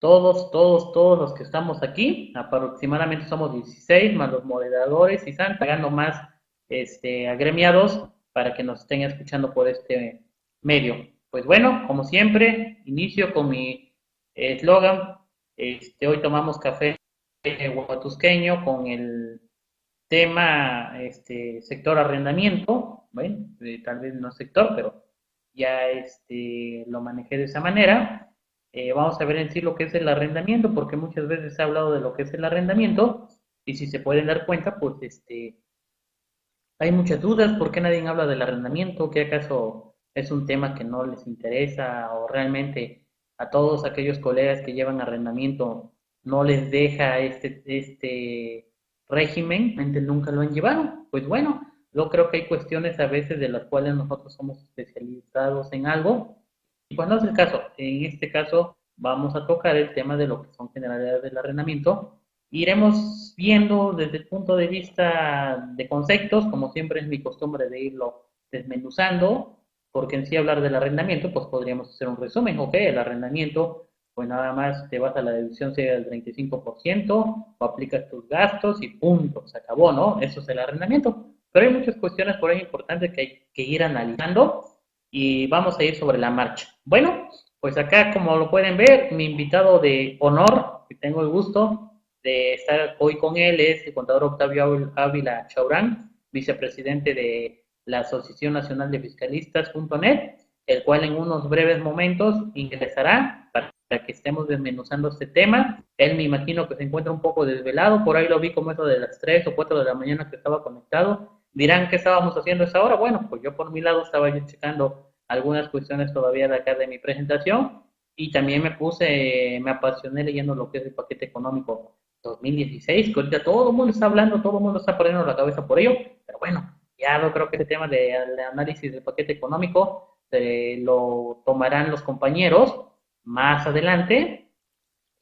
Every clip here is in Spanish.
todos los que estamos aquí, aproximadamente somos 16, más los moderadores y están pagando más agremiados para que nos estén escuchando por este medio. Pues bueno, como siempre, inicio con mi eslogan. Hoy tomamos café huatusqueño con el tema sector arrendamiento. Bueno, tal vez no sector, pero ya lo manejé de esa manera. Vamos a ver en sí lo que es el arrendamiento, porque muchas veces se ha hablado de lo que es el arrendamiento, y si se pueden dar cuenta, pues hay muchas dudas. ¿Por qué nadie habla del arrendamiento? ¿Qué acaso es un tema que no les interesa, o realmente a todos aquellos colegas que llevan arrendamiento no les deja este régimen? Realmente nunca lo han llevado. Pues bueno, yo creo que hay cuestiones a veces de las cuales nosotros somos especializados en algo, y pues no es el caso. En este caso vamos a tocar el tema de lo que son generalidades del arrendamiento. Iremos viendo desde el punto de vista de conceptos, como siempre es mi costumbre de irlo desmenuzando, porque en sí hablar del arrendamiento, pues podríamos hacer un resumen. Ok, el arrendamiento, pues nada más te vas a la deducción sea del 35%, o aplicas tus gastos y punto, se acabó, ¿no? Eso es el arrendamiento. Pero hay muchas cuestiones por ahí importantes que hay que ir analizando, y vamos a ir sobre la marcha. Bueno, pues acá, como lo pueden ver, mi invitado de honor, que tengo el gusto de estar hoy con él, es el contador Octavio Ávila Chaurán, vicepresidente de la Asociación Nacional de Fiscalistas.net, el cual en unos breves momentos ingresará para que estemos desmenuzando este tema. Él me imagino que se encuentra un poco desvelado, por ahí lo vi como eso de las 3 o 4 de la mañana que estaba conectado. Dirán, ¿qué estábamos haciendo a esa hora? Bueno, pues yo por mi lado estaba yo checando algunas cuestiones todavía de acá de mi presentación, y también me apasioné leyendo lo que es el paquete económico 2016, que ahorita todo el mundo está hablando, todo el mundo está poniendo la cabeza por ello, pero bueno, ya yo creo que ese tema de análisis del paquete económico lo tomarán los compañeros más adelante.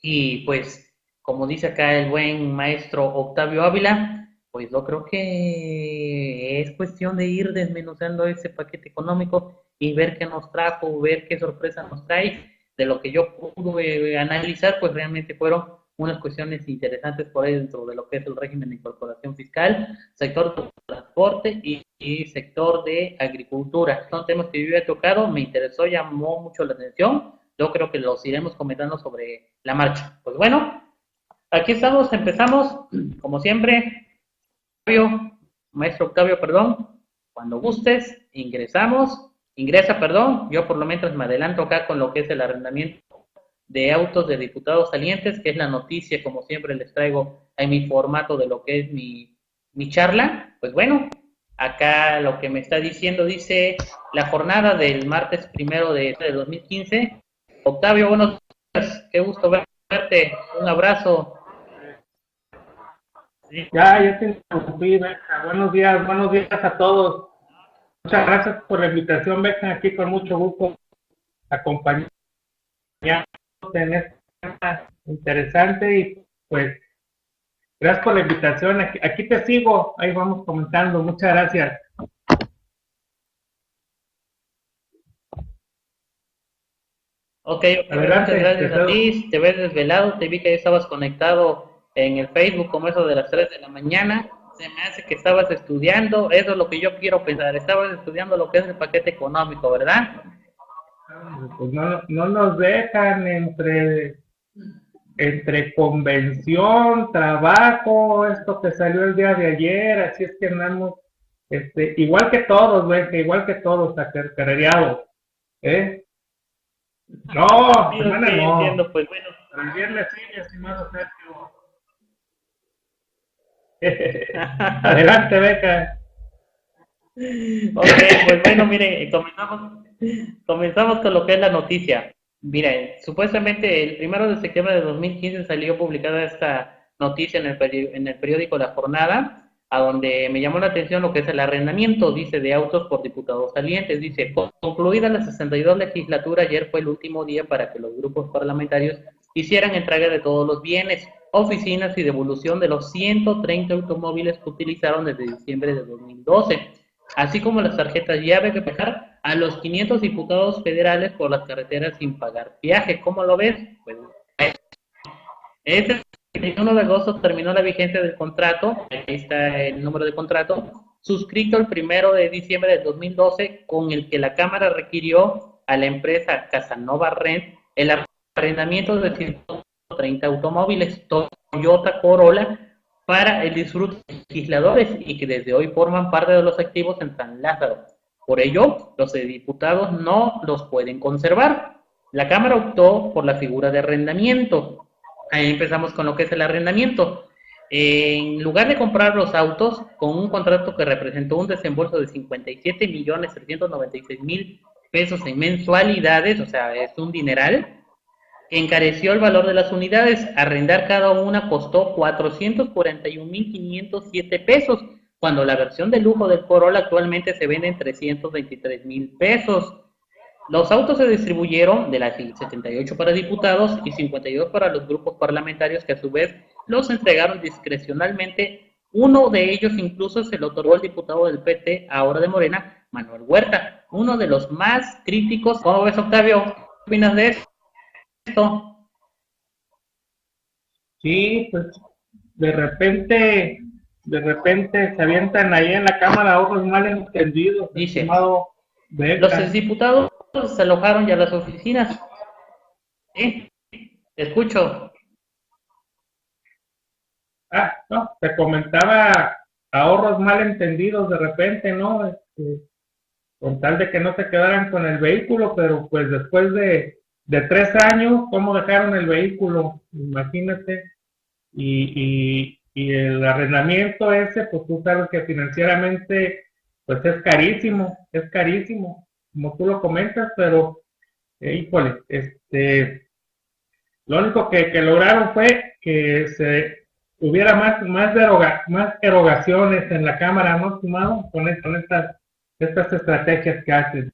Y pues, como dice acá el buen maestro Octavio Ávila, pues yo creo que es cuestión de ir desmenuzando ese paquete económico y ver qué nos trajo, ver qué sorpresa nos trae. De lo que yo pude analizar, pues realmente fueron unas cuestiones interesantes por ahí dentro de lo que es el régimen de incorporación fiscal, sector de transporte y sector de agricultura. Son temas que yo he tocado, me interesó, llamó mucho la atención. Yo creo que los iremos comentando sobre la marcha. Pues bueno, aquí estamos, empezamos, como siempre. Octavio, maestro Octavio, perdón, cuando gustes, ingresa, perdón, yo por lo menos me adelanto acá con lo que es el arrendamiento de autos de diputados salientes, que es la noticia, como siempre les traigo en mi formato de lo que es mi charla. Pues bueno, acá lo que me está diciendo, dice la jornada del martes 1 de 2015. Octavio, buenos días, qué gusto verte, un abrazo. Sí. Ya te interrumpí, Beca. Buenos días a todos. Muchas gracias por la invitación, Beca. Aquí con mucho gusto acompañándote en este tema interesante y pues gracias por la invitación. Aquí te sigo, ahí vamos comentando. Muchas gracias. Ok, muchas Adelante, gracias a ti. Te ves desvelado, te vi que estabas conectado en el Facebook como eso de las 3 de la mañana. Se me hace que estabas estudiando, eso es lo que yo quiero pensar. Estabas estudiando lo que es el paquete económico, ¿verdad? Pues no nos dejan entre convención, trabajo, esto que salió el día de ayer, así es que andamos, igual que todos, Beca, igual que todos, carrereados, ¿eh? No, Sí, ok, semana no. entiendo, pues bueno. Pero el viernes sí, mi estimado Sergio. Adelante, Beca. Ok, pues bueno, miren, comenzamos con lo que es la noticia. Miren, supuestamente el 1 de septiembre de 2015 salió publicada esta noticia en el periódico La Jornada, a donde me llamó la atención lo que es el arrendamiento, dice, de autos por diputados salientes. Dice, concluida la 62 legislatura, ayer fue el último día para que los grupos parlamentarios hicieran entrega de todos los bienes, oficinas y devolución de los 130 automóviles que utilizaron desde diciembre de 2012, así como las tarjetas llave que pagar a los 500 diputados federales por las carreteras sin pagar viaje. ¿Cómo lo ves? Pues Este 31 de agosto terminó la vigencia del contrato, ahí está el número de contrato, suscrito el 1 de diciembre de 2012, con el que la Cámara requirió a la empresa Casanova Rent el arrendamiento de 130 automóviles Toyota Corolla para el disfrute de legisladores y que desde hoy forman parte de los activos en San Lázaro. Por ello, los diputados no los pueden conservar. La Cámara optó por la figura de arrendamiento. Ahí empezamos con lo que es el arrendamiento. En lugar de comprar los autos con un contrato que representó un desembolso de 57.396.000 pesos en mensualidades, o sea, es un dineral, encareció el valor de las unidades. Arrendar cada una costó 441.507 pesos, cuando la versión de lujo del Corolla actualmente se vende en 323.000 pesos. Los autos se distribuyeron de las 78 para diputados y 52 para los grupos parlamentarios, que a su vez los entregaron discrecionalmente. Uno de ellos incluso se lo otorgó el diputado del PT, ahora de Morena, Manuel Huerta, uno de los más críticos. ¿Cómo ves, Octavio? ¿Qué opinas de esto? Sí, pues de repente se avientan ahí en la Cámara ojos mal entendidos, Dice, estimado los Beca. diputados se alojaron ya las oficinas. ¿Sí? Te escucho. Ah, no, te comentaba ahorros mal entendidos de repente, ¿no? Con tal de que no se quedaran con el vehículo, pero pues después de 3 años, ¿cómo dejaron el vehículo? Imagínate. Y el arrendamiento ese, pues tú sabes que financieramente, pues es carísimo, como tú lo comentas, pero, híjole, lo único que lograron fue que se hubiera más erogaciones en la Cámara, ¿no, estimado? Con estas estrategias que hacen.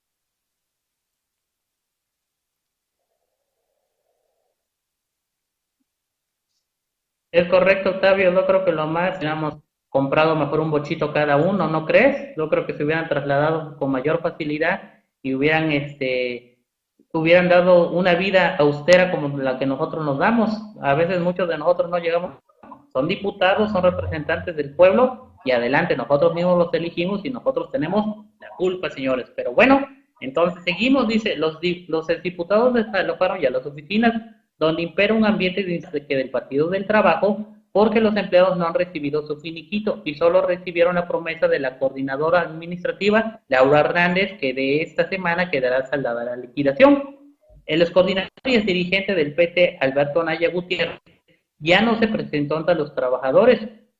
Es correcto, Octavio. Yo creo que lo más, hubiéramos comprado mejor un bochito cada uno, ¿no crees? Yo creo que se hubieran trasladado con mayor facilidad y hubieran dado una vida austera como la que nosotros nos damos. A veces muchos de nosotros no llegamos, son diputados, son representantes del pueblo y adelante, nosotros mismos los elegimos y nosotros tenemos la culpa, señores. Pero bueno, entonces seguimos, dice, los diputados desalojaron ya las oficinas donde impera un ambiente del Partido del Trabajo, porque los empleados no han recibido su finiquito y solo recibieron la promesa de la coordinadora administrativa, Laura Hernández, que de esta semana quedará saldada la liquidación. El excoordinador y el dirigente del PT, Alberto Anaya Gutiérrez, ya no se presentó ante los trabajadores.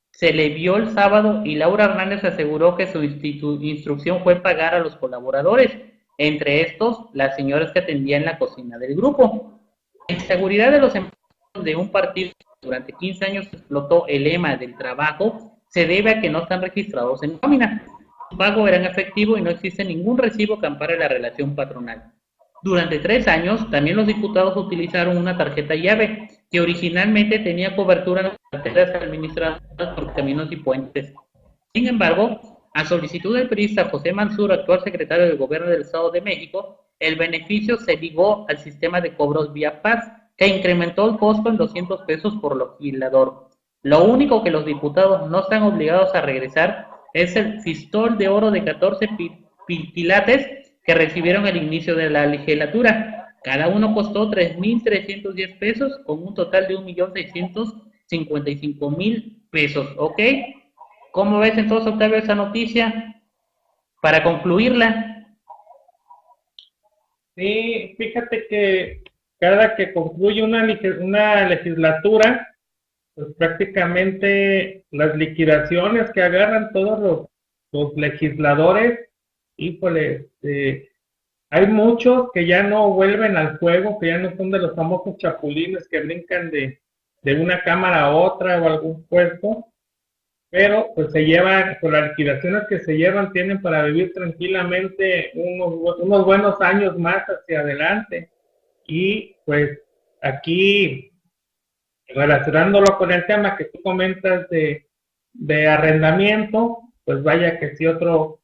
Se le vio el sábado y Laura Hernández aseguró que su instrucción fue pagar a los colaboradores, entre estos las señoras que atendían la cocina del grupo. La inseguridad de los empleados de un partido que durante 15 años explotó el lema del trabajo se debe a que no están registrados en nómina. Su pago era en efectivo y no existe ningún recibo que ampare la relación patronal. Durante 3 años, también los diputados utilizaron una tarjeta llave que originalmente tenía cobertura en las carteras administradas por Caminos y Puentes. Sin embargo, a solicitud del periodista José Mansur, actual secretario del Gobierno del Estado de México, el beneficio se ligó al sistema de cobros vía PAS, que incrementó el costo en 200 pesos por legislador. Lo único que los diputados no están obligados a regresar es el fistol de oro de 14 pilates que recibieron al inicio de la legislatura. Cada uno costó 3.310 pesos, con un total de 1.655.000 pesos, ¿ok? ¿Cómo ves entonces, Octavio, esa noticia? Para concluirla. Sí, fíjate que cada que concluye una legislatura, pues prácticamente las liquidaciones que agarran todos los legisladores, híjole, hay muchos que ya no vuelven al juego, que ya no son de los famosos chapulines que brincan de una cámara a otra o algún puesto, pero pues se llevan, con las liquidaciones que se llevan, tienen para vivir tranquilamente unos buenos años más hacia adelante. Y pues aquí, relacionándolo con el tema que tú comentas de arrendamiento, pues vaya que sí otro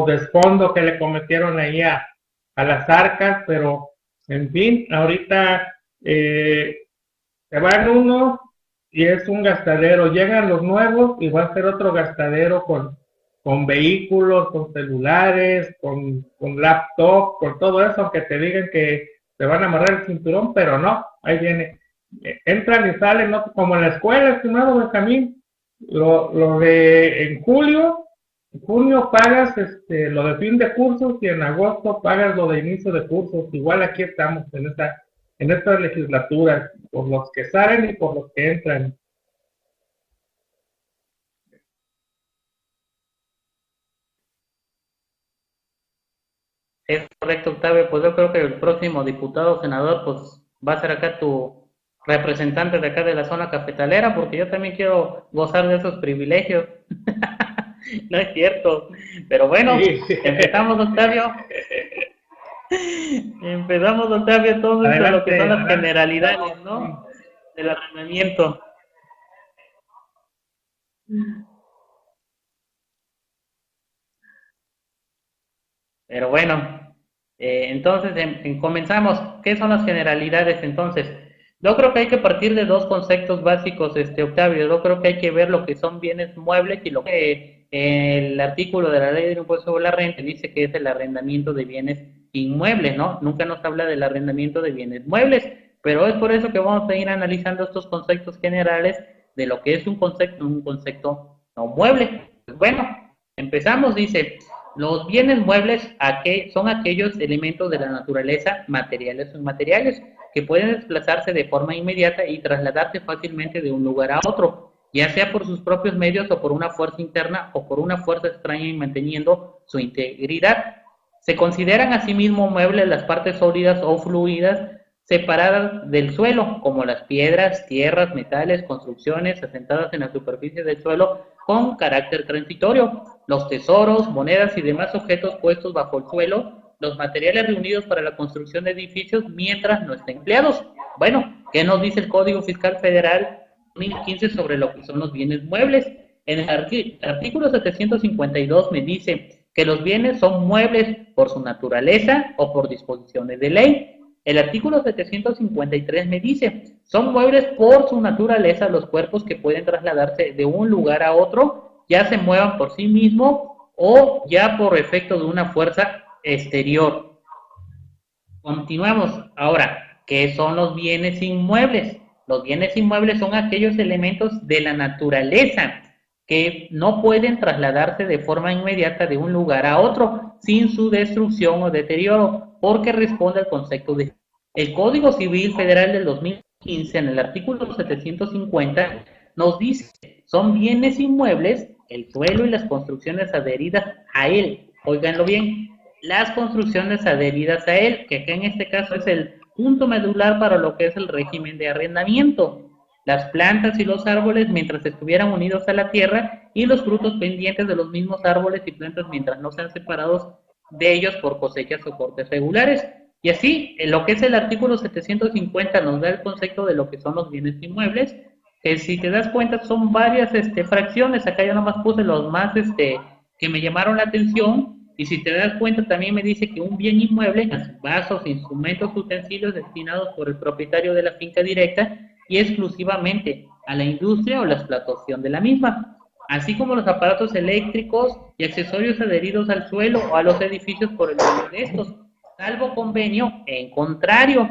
desfondo que le cometieron ahí a las arcas, pero en fin, ahorita Se van unos y es un gastadero. Llegan los nuevos y va a ser otro gastadero con vehículos, con celulares, con laptop, con todo eso, aunque te digan que te van a amarrar el cinturón, pero no, ahí viene. Entran y salen, ¿no? Como en la escuela, estimado Benjamín, lo de en junio pagas lo de fin de cursos y en agosto pagas lo de inicio de cursos. Igual aquí estamos en estas legislaturas, por los que salen y por los que entran. Es correcto, Octavio. Pues yo creo que el próximo diputado o senador, pues va a ser acá tu representante de acá de la zona cafetalera, porque yo también quiero gozar de esos privilegios. No es cierto. Pero bueno, Sí. empezamos, Octavio. Empezamos, Octavio, entonces de lo que Adelante, son las adelante. generalidades, ¿no? Del arrendamiento. Pero bueno, entonces comenzamos. ¿Qué son las generalidades entonces? Yo creo que hay que partir de dos conceptos básicos, Octavio. Yo creo que hay que ver lo que son bienes muebles y lo que el artículo de la ley del impuesto sobre la renta dice que es el arrendamiento de bienes inmuebles, ¿no? Nunca nos habla del arrendamiento de bienes muebles, pero es por eso que vamos a ir analizando estos conceptos generales de lo que es un concepto no mueble. Pues bueno, empezamos, dice. Los bienes muebles son aquellos elementos de la naturaleza, materiales o inmateriales, que pueden desplazarse de forma inmediata y trasladarse fácilmente de un lugar a otro, ya sea por sus propios medios o por una fuerza interna o por una fuerza extraña y manteniendo su integridad. Se consideran asimismo muebles las partes sólidas o fluidas separadas del suelo, como las piedras, tierras, metales, construcciones asentadas en la superficie del suelo con carácter transitorio, los tesoros, monedas y demás objetos puestos bajo el suelo, los materiales reunidos para la construcción de edificios mientras no estén empleados. Bueno, ¿qué nos dice el Código Fiscal Federal 2015 sobre lo que son los bienes muebles? En el artículo 752 me dice que los bienes son muebles por su naturaleza o por disposiciones de ley. El artículo 753 me dice, son muebles por su naturaleza los cuerpos que pueden trasladarse de un lugar a otro, ya se muevan por sí mismos o ya por efecto de una fuerza exterior. Continuamos. Ahora, ¿qué son los bienes inmuebles? Los bienes inmuebles son aquellos elementos de la naturaleza que no pueden trasladarse de forma inmediata de un lugar a otro sin su destrucción o deterioro, porque responde al concepto de... El Código Civil Federal del 2015, en el artículo 750, nos dice, son bienes inmuebles el suelo y las construcciones adheridas a él. Óiganlo bien, las construcciones adheridas a él, que acá en este caso es el punto medular para lo que es el régimen de arrendamiento. Las plantas y los árboles mientras estuvieran unidos a la tierra y los frutos pendientes de los mismos árboles y plantas mientras no sean separados de ellos por cosechas o cortes regulares. Y así, en lo que es el artículo 750 nos da el concepto de lo que son los bienes inmuebles, que si te das cuenta son varias fracciones. Acá yo nomás puse los más que me llamaron la atención. Y si te das cuenta, también me dice que un bien inmueble, vasos, instrumentos, utensilios destinados por el propietario de la finca directa y exclusivamente a la industria o la explotación de la misma, así como los aparatos eléctricos y accesorios adheridos al suelo o a los edificios por el uso de estos, salvo convenio en contrario.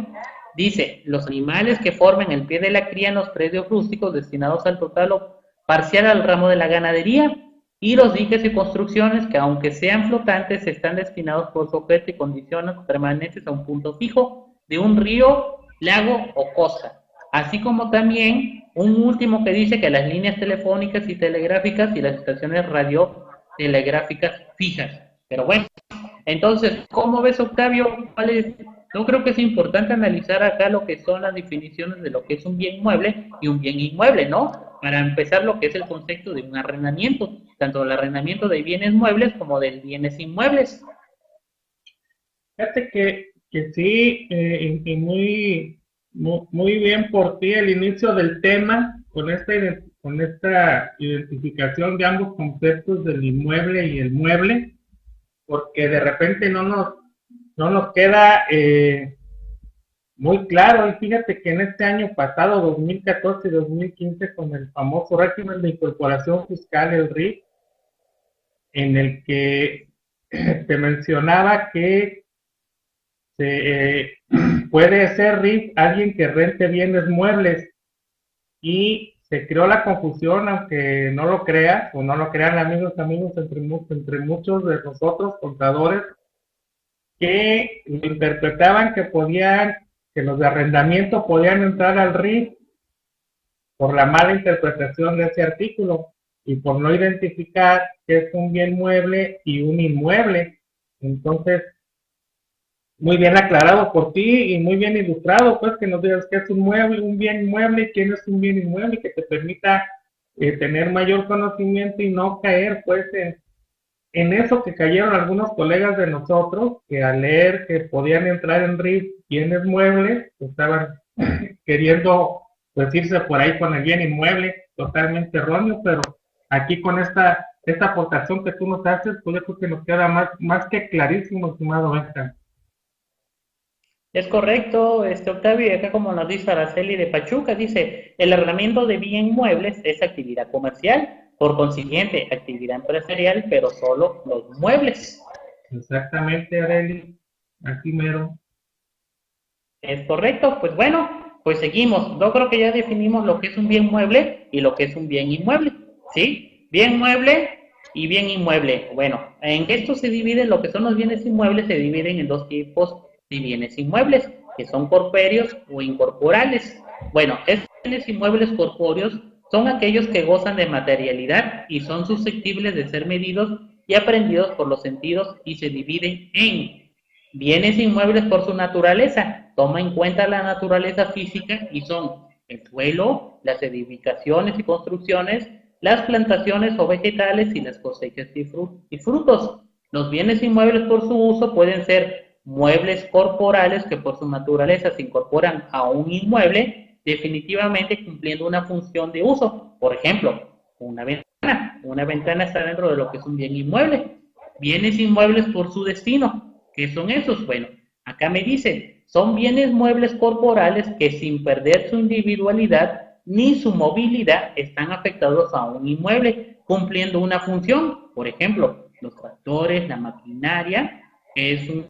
Dice, los animales que formen el pie de la cría en los predios rústicos destinados al total o parcial al ramo de la ganadería, y los diques y construcciones que aunque sean flotantes están destinados por su objeto y condiciones permanentes a un punto fijo de un río, lago o costa, así como también un último que dice que las líneas telefónicas y telegráficas y las estaciones radiotelegráficas fijas. Pero bueno, entonces, ¿cómo ves, Octavio? Yo creo que es importante analizar acá lo que son las definiciones de lo que es un bien mueble y un bien inmueble, ¿no? Para empezar, lo que es el concepto de un arrendamiento, tanto el arrendamiento de bienes muebles como de bienes inmuebles. Fíjate que sí, y muy bien por ti el inicio del tema con esta identificación de ambos conceptos del inmueble y el mueble, porque de repente no nos queda muy claro. Y fíjate que en este año pasado, 2014 y 2015, con el famoso régimen de incorporación fiscal, el RIF, en el que te mencionaba que se, puede ser RIF alguien que rente bienes muebles, y se creó la confusión, aunque no lo creas o no lo crean amigos, entre muchos de nosotros contadores, que interpretaban que podían, que los de arrendamiento podían entrar al RIF por la mala interpretación de ese artículo y por no identificar qué es un bien mueble y un inmueble. Entonces, muy bien aclarado por ti y muy bien ilustrado, pues, que nos digas qué es un mueble, un bien inmueble, quién es un bien inmueble, que te permita tener mayor conocimiento y no caer, pues, en eso que cayeron algunos colegas de nosotros, que al leer que podían entrar en RIF bienes muebles, estaban queriendo, pues, irse por ahí con el bien inmueble, totalmente erróneo. Pero aquí con esta aportación que tú nos haces, pues yo creo que nos queda más que clarísimo, estimado Benja. Es correcto, Octavio, y acá como nos dice Araceli de Pachuca, dice, el arrendamiento de bien muebles es actividad comercial, por consiguiente, actividad empresarial, pero solo los muebles. Exactamente, Areli, aquí mero. Es correcto, pues bueno, pues seguimos. Yo creo que ya definimos lo que es un bien mueble y lo que es un bien inmueble, ¿sí? Bien mueble y bien inmueble. Bueno, en esto se dividen, lo que son los bienes inmuebles se dividen en dos tipos de bienes inmuebles, que son corpóreos o incorporales. Bueno, estos bienes inmuebles corpóreos son aquellos que gozan de materialidad y son susceptibles de ser medidos y aprendidos por los sentidos y se dividen en bienes inmuebles por su naturaleza. Toma en cuenta la naturaleza física y son el suelo, las edificaciones y construcciones, las plantaciones o vegetales y las cosechas y frutos. Los bienes inmuebles por su uso pueden ser muebles corporales que por su naturaleza se incorporan a un inmueble, definitivamente cumpliendo una función de uso. Por ejemplo, una ventana. Una ventana está dentro de lo que es un bien inmueble. Bienes inmuebles por su destino. ¿Qué son esos? Bueno, acá me dicen, son bienes muebles corporales que sin perder su individualidad ni su movilidad están afectados a un inmueble, cumpliendo una función. Por ejemplo, los tractores, la maquinaria, que es un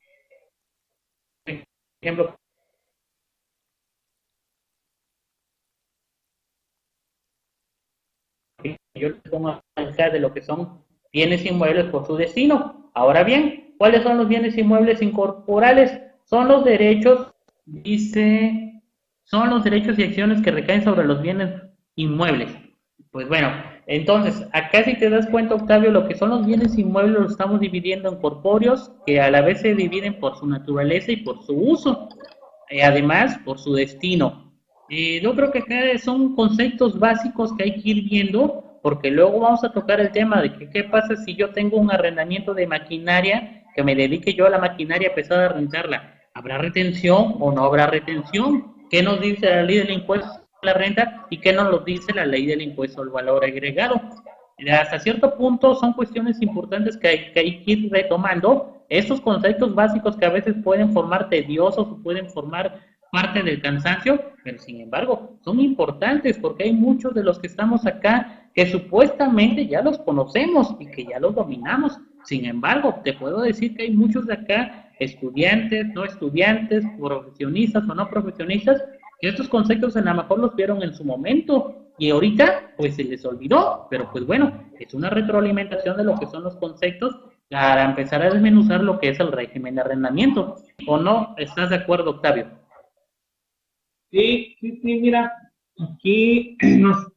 ejemplo. Yo les pongo acá de lo que son bienes inmuebles por su destino. Ahora bien, ¿cuáles son los bienes inmuebles incorporales? Son los derechos, dice, son los derechos y acciones que recaen sobre los bienes inmuebles. Pues bueno, entonces, acá si te das cuenta, Octavio, lo que son los bienes inmuebles los estamos dividiendo en corpóreos, que a la vez se dividen por su naturaleza y por su uso, además por su destino. Yo creo que acá son conceptos básicos que hay que ir viendo, porque luego vamos a tocar el tema de que qué pasa si yo tengo un arrendamiento de maquinaria, que me dedique yo a la maquinaria pesada a rentarla. ¿Habrá retención o no habrá retención? ¿Qué nos dice la ley del impuesto a la renta y qué nos lo dice la ley del impuesto al valor agregado? Hasta cierto punto son cuestiones importantes que hay que ir retomando. Estos conceptos básicos que a veces pueden formar tediosos o pueden formar parte del cansancio, pero sin embargo son importantes porque hay muchos de los que estamos acá que supuestamente ya los conocemos y que ya los dominamos. Sin embargo, te puedo decir que hay muchos de acá, estudiantes, no estudiantes, profesionistas o no profesionistas, que estos conceptos a lo mejor los vieron en su momento y ahorita pues se les olvidó, pero pues bueno, es una retroalimentación de lo que son los conceptos para empezar a desmenuzar lo que es el régimen de arrendamiento. ¿O no? ¿Estás de acuerdo, Octavio? Sí, mira, aquí nos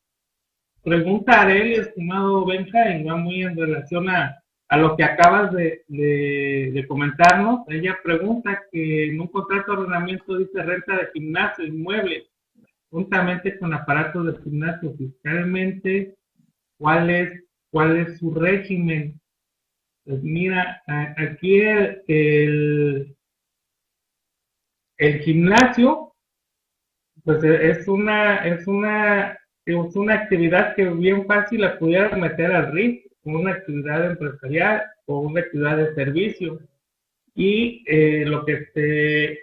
pregunta Arely, estimado Benja, y va muy en relación a lo que acabas de comentarnos. Ella pregunta que en un contrato de arrendamiento dice renta de gimnasio, inmueble, juntamente con aparatos de gimnasio. Fiscalmente, ¿cuál es su régimen? Pues mira, aquí el gimnasio, pues es una actividad que bien fácil la pudiera meter al RIF, como una actividad empresarial o una actividad de servicio. Y lo que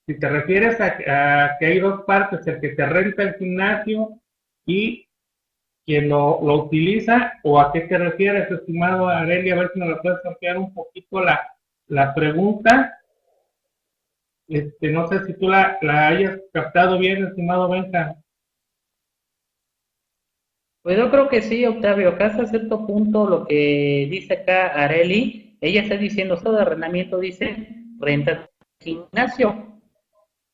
Si te refieres a que hay dos partes, el que te renta el gimnasio y quien lo utiliza, o a qué te refieres, estimado Areli, a ver si me lo puedes ampliar un poquito la pregunta. No sé si tú la hayas captado bien, estimado Benja. Pues yo creo que sí, Octavio, acá hasta cierto punto lo que dice acá Areli, ella está diciendo, esto de arrendamiento dice renta gimnasio,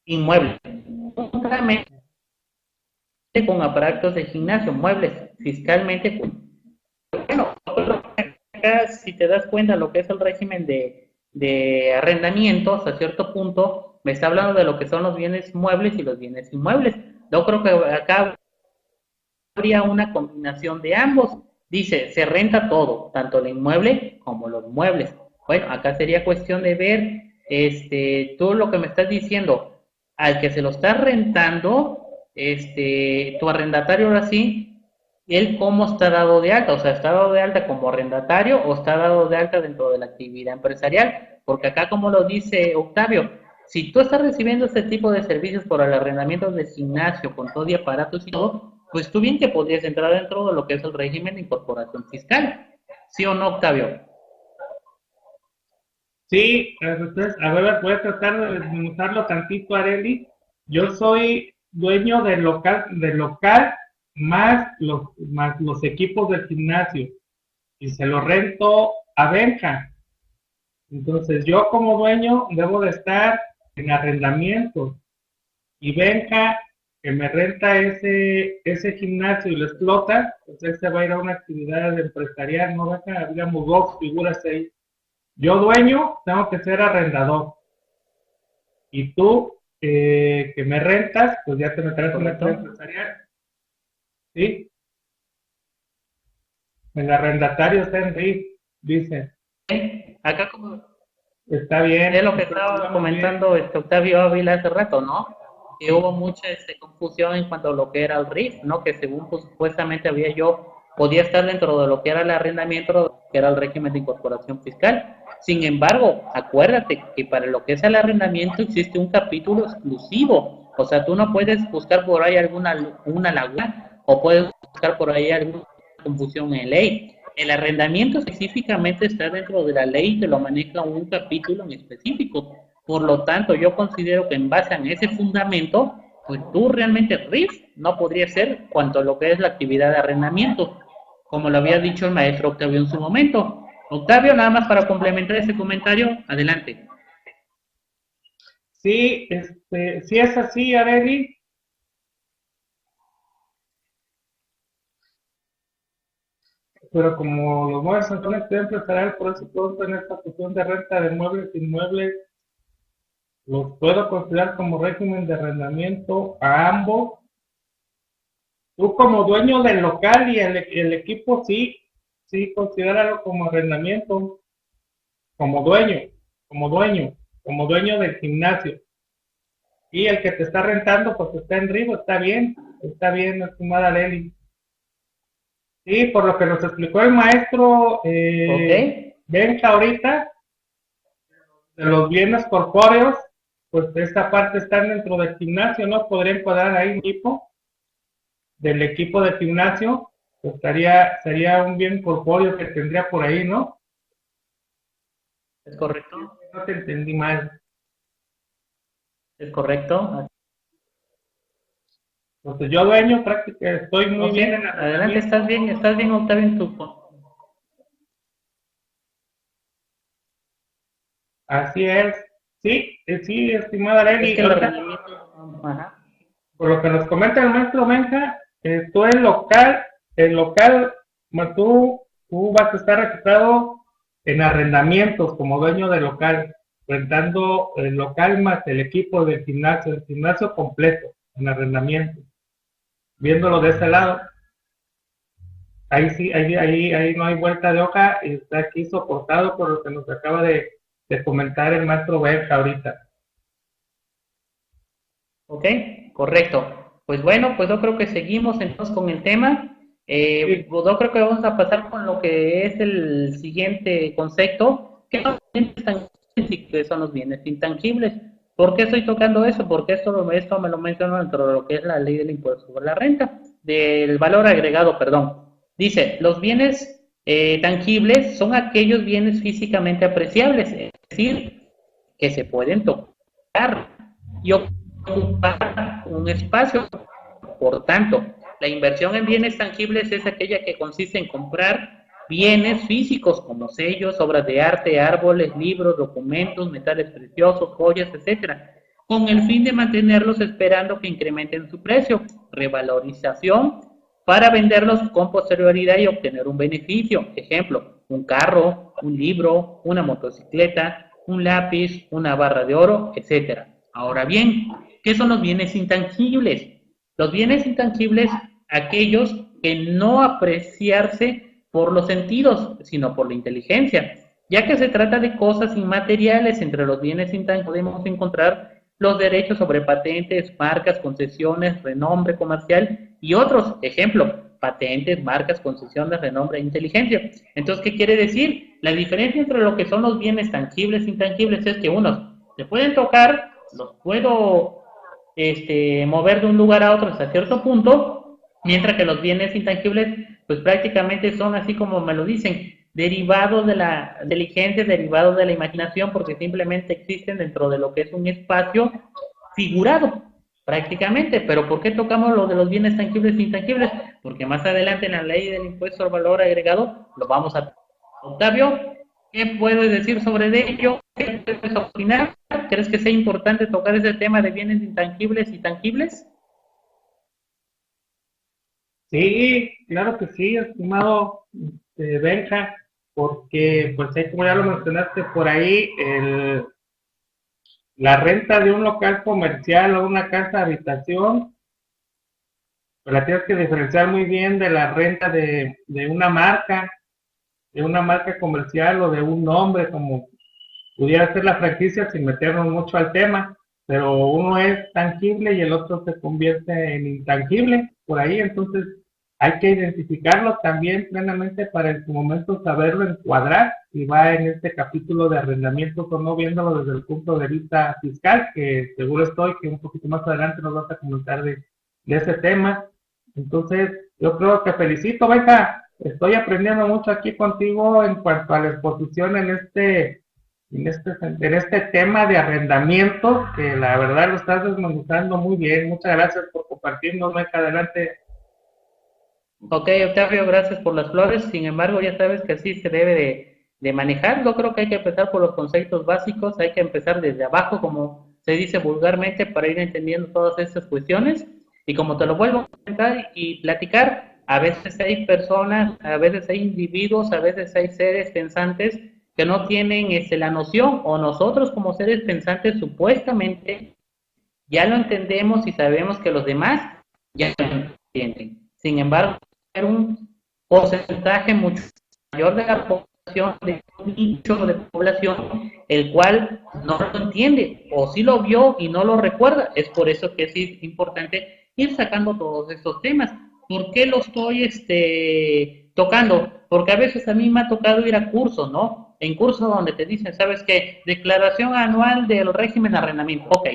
inmueble, juntamente con aparatos de gimnasio, muebles, fiscalmente. Bueno, acá si te das cuenta lo que es el régimen de arrendamiento, hasta cierto punto, me está hablando de lo que son los bienes muebles y los bienes inmuebles. Yo creo que acá habría una combinación de ambos. Dice, se renta todo, tanto el inmueble como los muebles. Bueno, acá sería cuestión de ver, tú lo que me estás diciendo, al que se lo está rentando, tu arrendatario ahora sí, él cómo está dado de alta, o sea, está dado de alta como arrendatario o está dado de alta dentro de la actividad empresarial, porque acá como lo dice Octavio, si tú estás recibiendo este tipo de servicios por el arrendamiento del gimnasio con todo y aparatos y todo, pues tú bien que podrías entrar dentro de lo que es el régimen de incorporación fiscal. ¿Sí o no, Octavio? Sí, entonces, a ver, voy a tratar de desmenuzarlo tantito, Areli. Yo soy dueño del local más los equipos del gimnasio y se lo rento a Benja. Entonces, yo como dueño debo de estar en arrendamiento y Benja, que me renta ese gimnasio y lo explota, pues él se va a ir a una actividad empresarial, no Benja, digamos dos figuras ahí. Yo dueño tengo que ser arrendador y tú que me rentas, pues ya te meterás en una actividad empresarial, ¿sí? El arrendatario está en RIF, dice. Acá como Está bien. es lo que estaba comentando Octavio Ávila hace rato, ¿no? Que hubo mucha confusión en cuanto a lo que era el RIF, ¿no? Que según pues, supuestamente podía estar dentro de lo que era el arrendamiento, que era el régimen de incorporación fiscal. Sin embargo, acuérdate que para lo que es el arrendamiento existe un capítulo exclusivo. O sea, tú no puedes buscar por ahí una laguna o puedes buscar por ahí alguna confusión en ley. El arrendamiento específicamente está dentro de la ley que lo maneja un capítulo en específico. Por lo tanto, yo considero que en base a ese fundamento, pues tú realmente RIF no podría ser cuanto a lo que es la actividad de arrendamiento, como lo había dicho el maestro Octavio en su momento. Octavio, nada más para complementar ese comentario, adelante. Sí, si es así, Areli, pero como los muebles son una actividad empresarial, por eso todo en esta cuestión de renta de muebles e inmuebles, los puedo considerar como régimen de arrendamiento a ambos. Tú como dueño del local y el equipo, sí, considéralo como arrendamiento, como dueño, como dueño, como dueño del gimnasio. Y el que te está rentando, pues está en Rivo, está bien, estimada Leli. Sí, por lo que nos explicó el maestro Benja ahorita, de los bienes corpóreos, pues esta parte está dentro del gimnasio, ¿no? Podría encuadrar ahí un equipo del equipo de gimnasio, pues sería un bien corpóreo que tendría por ahí, ¿no? ¿Es correcto? No te entendí mal. ¿Es correcto? Entonces yo dueño prácticamente estoy muy bien en la adelante, estás bien, Octavio, en tu... Así es. Sí, estimada Leli. Es que ajá. Por lo que nos comenta el maestro Benja, tú el local, tú vas a estar registrado en arrendamientos como dueño del local, rentando el local más el equipo del gimnasio, el gimnasio completo, en arrendamiento. Viéndolo de ese lado, ahí sí, ahí no hay vuelta de hoja y está aquí soportado por lo que nos acaba de comentar el maestro Benja ahorita. Ok, correcto. Pues bueno, pues yo creo que seguimos entonces con el tema. Sí. Pues yo creo que vamos a pasar con lo que es el siguiente concepto, que son los bienes tangibles y que son los bienes intangibles. ¿Por qué estoy tocando eso? Porque esto me lo menciono dentro de lo que es la ley del impuesto sobre la renta, del valor agregado, perdón. Dice, los bienes tangibles son aquellos bienes físicamente apreciables, es decir, que se pueden tocar y ocupar un espacio. Por tanto, la inversión en bienes tangibles es aquella que consiste en comprar bienes físicos como sellos, obras de arte, árboles, libros, documentos, metales preciosos, joyas, etcétera, con el fin de mantenerlos esperando que incrementen su precio, revalorización, para venderlos con posterioridad y obtener un beneficio. Ejemplo, un carro, un libro, una motocicleta, un lápiz, una barra de oro, etcétera. Ahora bien, ¿qué son los bienes intangibles? Los bienes intangibles, aquellos que no apreciarse por los sentidos, sino por la inteligencia, ya que se trata de cosas inmateriales. Entre los bienes intangibles podemos encontrar los derechos sobre patentes, marcas, concesiones, renombre comercial y otros. Ejemplo, patentes, marcas, concesiones, renombre e inteligencia. Entonces, ¿qué quiere decir? La diferencia entre lo que son los bienes tangibles e intangibles es que unos se pueden tocar, los puedo mover de un lugar a otro hasta cierto punto, mientras que los bienes intangibles, pues prácticamente son así como me lo dicen, derivados de la inteligencia, derivados de la imaginación, porque simplemente existen dentro de lo que es un espacio figurado, prácticamente. Pero ¿por qué tocamos lo de los bienes tangibles e intangibles? Porque más adelante en la ley del impuesto al valor agregado lo vamos a... Octavio, ¿qué puedes decir sobre ello? ¿Qué puedes opinar? ¿Crees que sea importante tocar ese tema de bienes intangibles y tangibles? Sí, claro que sí, estimado Benja, porque pues como ya lo mencionaste por ahí, la renta de un local comercial o una casa de habitación, pues la tienes que diferenciar muy bien de la renta de una marca comercial o de un nombre, como pudiera ser la franquicia sin meternos mucho al tema, pero uno es tangible y el otro se convierte en intangible por ahí. Entonces hay que identificarlo también plenamente para en su momento saberlo encuadrar, si va en este capítulo de arrendamientos o no, viéndolo desde el punto de vista fiscal, que seguro estoy que un poquito más adelante nos vas a comentar de ese tema. Entonces yo creo que felicito, Beca, estoy aprendiendo mucho aquí contigo en cuanto a la exposición en este tema de arrendamiento, que la verdad lo estás desmenuzando muy bien. Muchas gracias por compartirnos, Beca, adelante. Ok, Octavio, gracias por las flores. Sin embargo, ya sabes que así se debe de manejar. Yo creo que hay que empezar por los conceptos básicos, hay que empezar desde abajo, como se dice vulgarmente, para ir entendiendo todas estas cuestiones. Y como te lo vuelvo a comentar y platicar, a veces hay personas, a veces hay individuos, a veces hay seres pensantes que no tienen la noción, o nosotros como seres pensantes supuestamente ya lo entendemos y sabemos que los demás ya lo entienden. Sin embargo, hay un porcentaje mucho mayor de la población, de un nicho de población, el cual no lo entiende, o sí lo vio y no lo recuerda. Es por eso que es importante ir sacando todos estos temas. ¿Por qué lo estoy tocando? Porque a veces a mí me ha tocado ir a cursos, ¿no? En cursos donde te dicen, ¿sabes qué? Declaración anual del régimen de arrendamiento. Ok,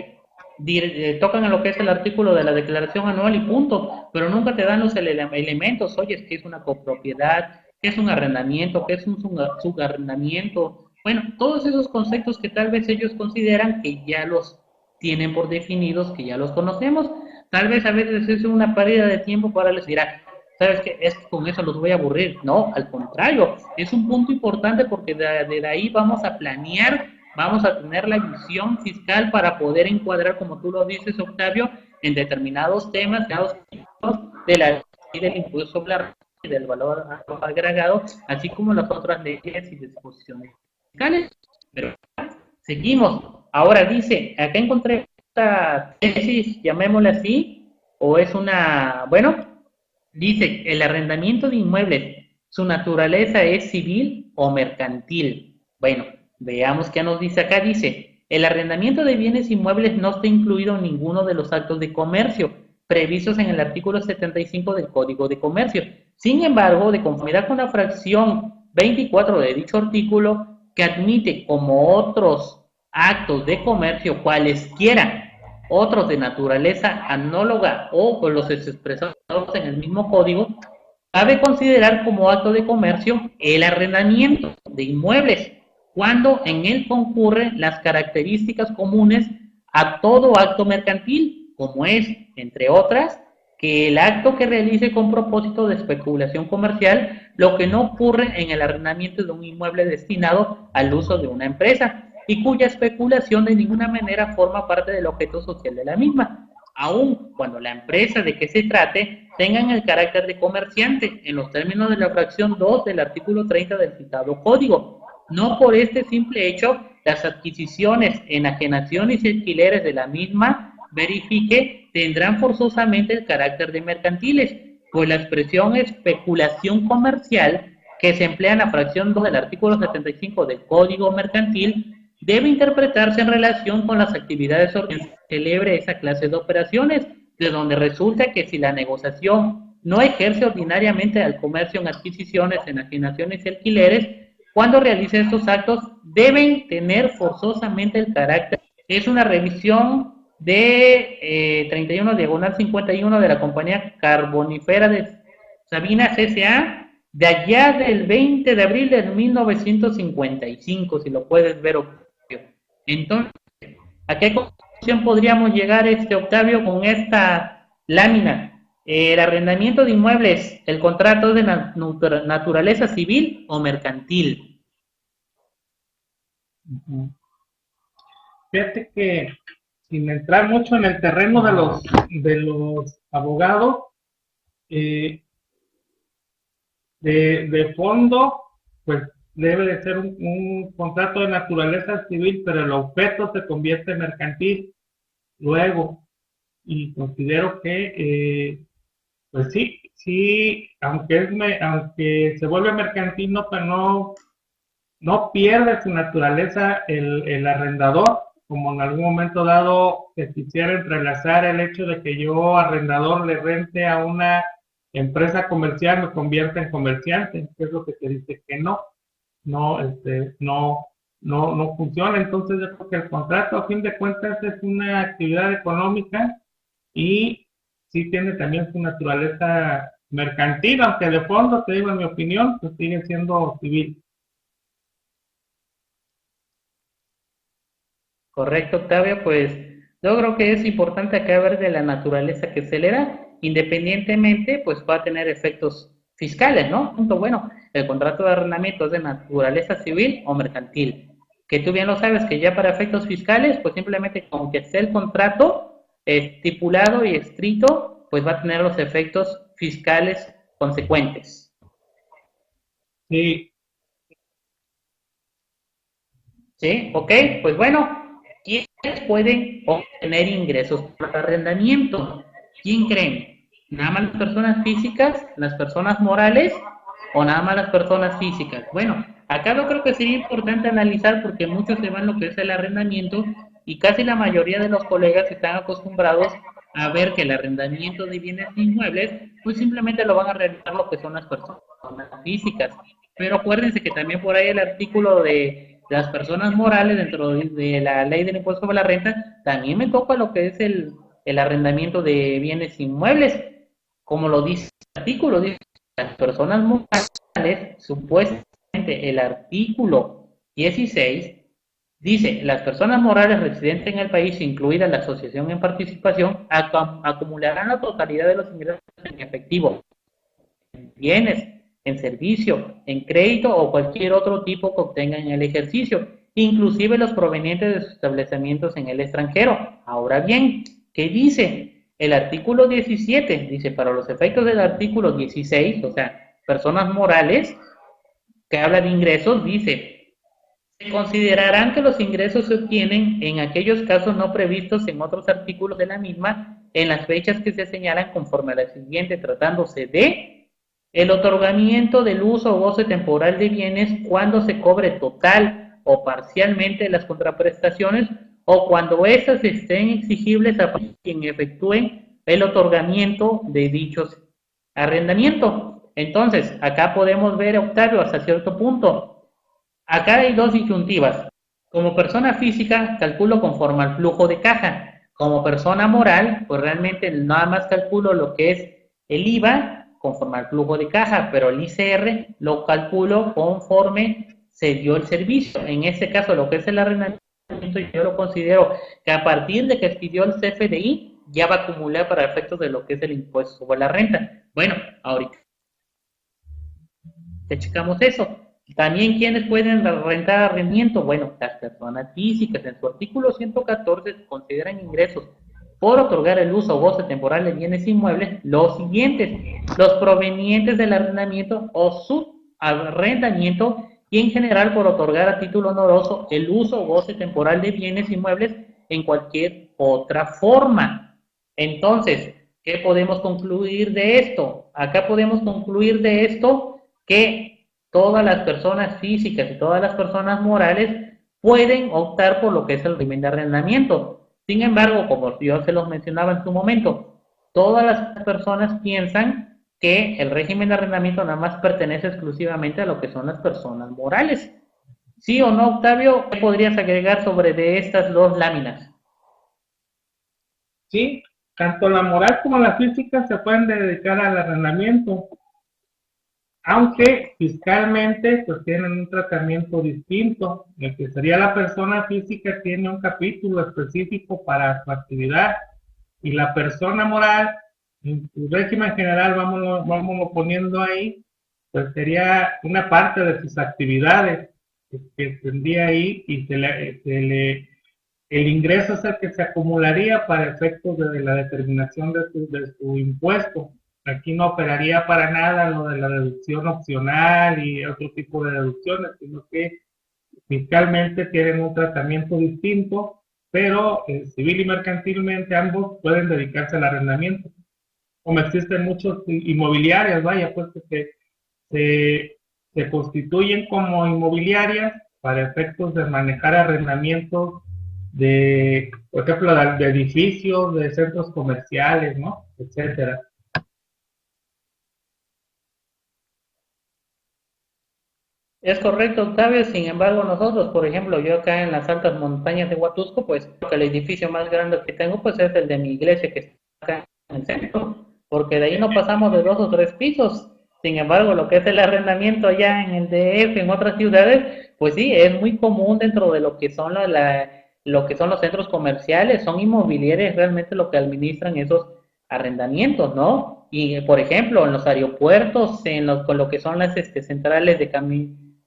tocan en lo que es el artículo de la declaración anual y punto, pero nunca te dan los elementos. Oye, ¿qué es una copropiedad? ¿Qué es un arrendamiento? ¿Qué es un subarrendamiento? Bueno, todos esos conceptos que tal vez ellos consideran que ya los tienen por definidos, que ya los conocemos. Tal vez a veces es una pérdida de tiempo para les dirá, ¿sabes qué? Es que con eso los voy a aburrir. No, al contrario, es un punto importante porque de ahí vamos a planear, vamos a tener la visión fiscal para poder encuadrar, como tú lo dices, Octavio, en determinados temas de la ley del impuesto sobre la renta y del valor agregado, así como las otras leyes y disposiciones fiscales. Pero seguimos. Ahora dice, acá encontré esta tesis, llamémosla así, o es una, bueno, dice, el arrendamiento de inmuebles, su naturaleza es civil o mercantil. Bueno, veamos qué nos dice acá. Dice, el arrendamiento de bienes inmuebles no está incluido en ninguno de los actos de comercio previstos en el artículo 75 del Código de Comercio. Sin embargo, de conformidad con la fracción 24 de dicho artículo, que admite como otros actos de comercio cualesquiera, otros de naturaleza análoga o con los expresados en el mismo código, cabe considerar como acto de comercio el arrendamiento de inmuebles, cuando en él concurren las características comunes a todo acto mercantil, como es, entre otras, que el acto que realice con propósito de especulación comercial, lo que no ocurre en el arrendamiento de un inmueble destinado al uso de una empresa, y cuya especulación de ninguna manera forma parte del objeto social de la misma, aun cuando la empresa de que se trate tengan el carácter de comerciante, en los términos de la fracción 2 del artículo 30 del citado código. No por este simple hecho, las adquisiciones, enajenaciones y alquileres de la misma, verifique, tendrán forzosamente el carácter de mercantiles, pues la expresión especulación comercial, que se emplea en la fracción 2 del artículo 75 del Código Mercantil, debe interpretarse en relación con las actividades que celebre esa clase de operaciones, de donde resulta que si la negociación no ejerce ordinariamente al comercio en adquisiciones, enajenaciones y alquileres, cuando realice estos actos deben tener forzosamente el carácter. Es una revisión de 31/51 de la compañía carbonífera de Sabinas S.A., de allá del 20 de abril de 1955, si lo puedes ver, Octavio. Entonces, ¿a qué conclusión podríamos llegar, Octavio, con esta lámina? El arrendamiento de inmuebles, ¿el contrato es de naturaleza civil o mercantil? Fíjate que, sin entrar mucho en el terreno de los abogados, de fondo, pues debe de ser un contrato de naturaleza civil, pero el objeto se convierte en mercantil luego. Y considero que, pues sí, aunque se vuelve mercantil, no pierde su naturaleza el arrendador, como en algún momento dado se quisiera entrelazar el hecho de que yo, arrendador, le rente a una empresa comercial, me convierta en comerciante, que es lo que se dice que no funciona. Entonces yo creo que el contrato, a fin de cuentas, es una actividad económica y sí tiene también su naturaleza mercantil, aunque de fondo, te digo, en mi opinión, pues sigue siendo civil. Correcto, Octavio, pues yo creo que es importante acá ver de la naturaleza que se le da, independientemente, pues va a tener efectos fiscales, ¿no? Punto bueno, el contrato de arrendamiento es de naturaleza civil o mercantil, que tú bien lo sabes que ya para efectos fiscales, pues simplemente con que esté el contrato estipulado y escrito, pues va a tener los efectos fiscales consecuentes. Sí. ¿Sí? Ok, pues bueno. ¿Quiénes pueden obtener ingresos por arrendamiento? ¿Quién creen? ¿Nada más las personas físicas, las personas morales o nada más las personas físicas? Bueno, acá yo creo que sería importante analizar porque muchos se van lo que es el arrendamiento y casi la mayoría de los colegas están acostumbrados a ver que el arrendamiento de bienes inmuebles pues simplemente lo van a realizar lo que son las personas físicas. Pero acuérdense que también por ahí el artículo de las personas morales dentro de la ley del impuesto sobre la renta, también me toca lo que es el arrendamiento de bienes inmuebles, como lo dice el artículo, dice las personas morales, supuestamente el artículo 16, dice, las personas morales residentes en el país, incluida la asociación en participación, acumularán la totalidad de los ingresos en efectivo, en bienes, en servicio, en crédito o cualquier otro tipo que obtengan en el ejercicio, inclusive los provenientes de sus establecimientos en el extranjero. Ahora bien, ¿qué dice? El artículo 17 dice, para los efectos del artículo 16, o sea, personas morales, que habla de ingresos, dice, se considerarán que los ingresos se obtienen en aquellos casos no previstos en otros artículos de la misma, en las fechas que se señalan conforme a la siguiente, tratándose de el otorgamiento del uso o goce temporal de bienes cuando se cobre total o parcialmente las contraprestaciones o cuando éstas estén exigibles a quien efectúen el otorgamiento de dichos arrendamientos. Entonces, acá podemos ver, Octavio, hasta cierto punto. Acá hay dos disyuntivas. Como persona física, calculo conforme al flujo de caja. Como persona moral, pues realmente nada más calculo lo que es el IVA conforme al flujo de caja, pero el ICR lo calculo conforme se dio el servicio. En este caso, lo que es el arrendamiento, yo lo considero que a partir de que pidió el CFDI, ya va a acumular para efectos de lo que es el impuesto sobre la renta. Bueno, ahorita te checamos eso. También, ¿quiénes pueden rentar arrendamiento? Bueno, las personas físicas. En su artículo 114 se consideran ingresos por otorgar el uso o goce temporal de bienes inmuebles los siguientes: los provenientes del arrendamiento o subarrendamiento, y en general por otorgar a título honoroso el uso o goce temporal de bienes inmuebles en cualquier otra forma. Entonces, ¿qué podemos concluir de esto? Acá podemos concluir de esto que todas las personas físicas y todas las personas morales pueden optar por lo que es el régimen de arrendamiento. Sin embargo, como yo se los mencionaba en su momento, todas las personas piensan que el régimen de arrendamiento nada más pertenece exclusivamente a lo que son las personas morales. ¿Sí o no, Octavio? ¿Qué podrías agregar sobre de estas dos láminas? Sí, tanto la moral como la física se pueden dedicar al arrendamiento, aunque fiscalmente pues tienen un tratamiento distinto. El que sería la persona física tiene un capítulo específico para su actividad, y la persona moral, en su régimen general, vámonos poniendo ahí, pues sería una parte de sus actividades que tendría ahí, y el ingreso es el que se acumularía para efectos de la determinación de su impuesto. Aquí no operaría para nada lo de la deducción opcional y otro tipo de deducciones, sino que fiscalmente tienen un tratamiento distinto, pero civil y mercantilmente ambos pueden dedicarse al arrendamiento. Como existen muchos inmobiliarias, vaya, pues que se constituyen como inmobiliarias para efectos de manejar arrendamientos de, por ejemplo, de edificios, de centros comerciales, ¿no? Etcétera. Es correcto, Octavio. Sin embargo, nosotros, por ejemplo, yo acá en las altas montañas de Huatusco, pues el edificio más grande que tengo, pues es el de mi iglesia, que está acá en el centro, porque de ahí no pasamos de 2 o 3 pisos. Sin embargo, lo que es el arrendamiento allá en el DF, en otras ciudades, pues sí, es muy común dentro de lo que son lo que son los centros comerciales, son inmobiliarias realmente lo que administran esos arrendamientos, ¿no? Y, por ejemplo, en los aeropuertos, con lo que son las centrales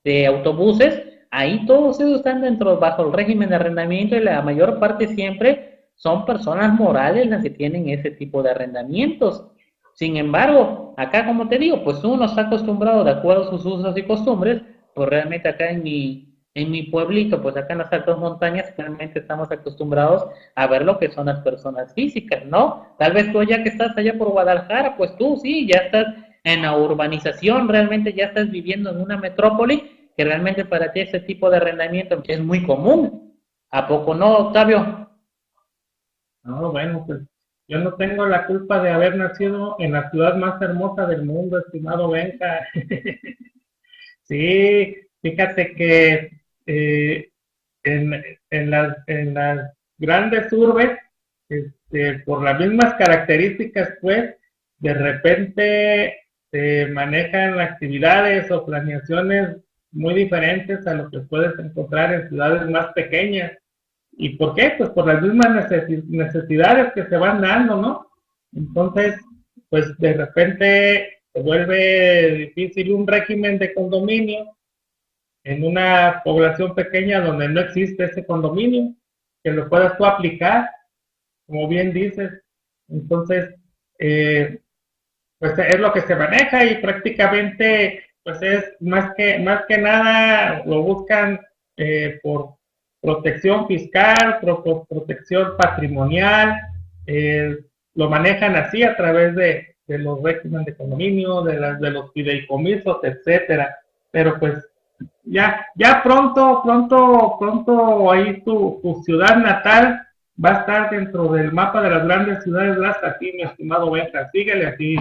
de autobuses, ahí todos ellos están bajo el régimen de arrendamiento, y la mayor parte siempre son personas morales las que tienen ese tipo de arrendamientos. Sin embargo, acá, como te digo, pues uno está acostumbrado de acuerdo a sus usos y costumbres. Pues realmente acá en mi pueblito, pues acá en las altas montañas, realmente estamos acostumbrados a ver lo que son las personas físicas, ¿no? Tal vez tú, ya que estás allá por Guadalajara, pues tú sí, ya estás en la urbanización, realmente ya estás viviendo en una metrópoli, que realmente para ti ese tipo de arrendamiento es muy común. ¿A poco no, Octavio? No, bueno, pues yo no tengo la culpa de haber nacido en la ciudad más hermosa del mundo, estimado Benja. Sí, fíjate que eh, en las grandes urbes, por las mismas características, pues, de repente se manejan actividades o planeaciones muy diferentes a lo que puedes encontrar en ciudades más pequeñas. ¿Y por qué? Pues por las mismas necesidades que se van dando, ¿no? Entonces, pues de repente se vuelve difícil un régimen de condominio en una población pequeña donde no existe ese condominio, que lo puedas tú aplicar, como bien dices. Entonces, pues es lo que se maneja, y prácticamente, pues es más que nada lo buscan por protección fiscal, protección patrimonial, eh, lo manejan así a través de los regímenes de condominio, de los fideicomisos, etcétera. Pero pues ya pronto ahí tu ciudad natal va a estar dentro del mapa de las grandes ciudades. Hasta aquí, mi estimado Benja, síguele aquí.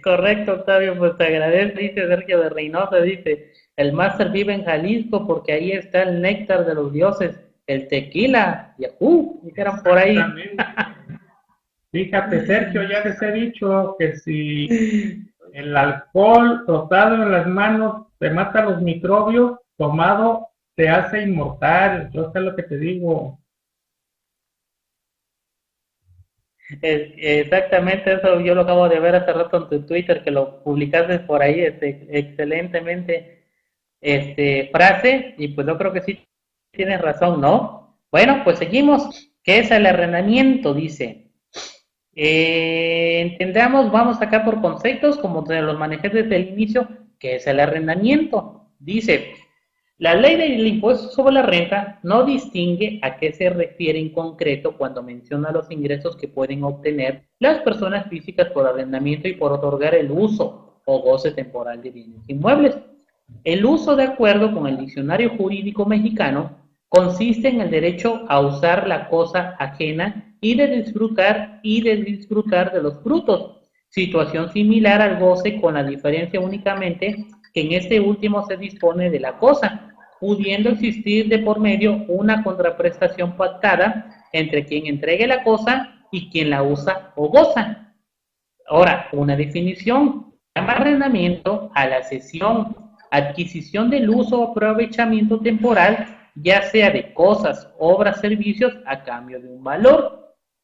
Correcto, Octavio, pues te agradezco, dice Sergio de Reynosa, dice, el máster vive en Jalisco porque ahí está el néctar de los dioses, el tequila, yahoo, dijeron por ahí. Exactamente. Fíjate, Sergio, ya les he dicho que si el alcohol frotado en las manos te mata los microbios, tomado te hace inmortal. Yo sé lo que te digo. Exactamente eso, yo lo acabo de ver hace rato en tu Twitter, que lo publicaste por ahí, excelentemente, frase, y pues yo creo que sí tienes razón, ¿no? Bueno, pues seguimos. ¿Qué es el arrendamiento? Dice. Entendamos, vamos acá por conceptos, como te los manejé desde el inicio, ¿qué es el arrendamiento? Dice, la ley del impuesto sobre la renta no distingue a qué se refiere en concreto cuando menciona los ingresos que pueden obtener las personas físicas por arrendamiento y por otorgar el uso o goce temporal de bienes inmuebles. El uso, de acuerdo con el diccionario jurídico mexicano, consiste en el derecho a usar la cosa ajena y de disfrutar de los frutos, situación similar al goce con la diferencia únicamente que en este último se dispone de la cosa, pudiendo existir de por medio una contraprestación pactada entre quien entregue la cosa y quien la usa o goza. Ahora, una definición: llama arrendamiento a la cesión, adquisición del uso o aprovechamiento temporal, ya sea de cosas, obras, servicios, a cambio de un valor.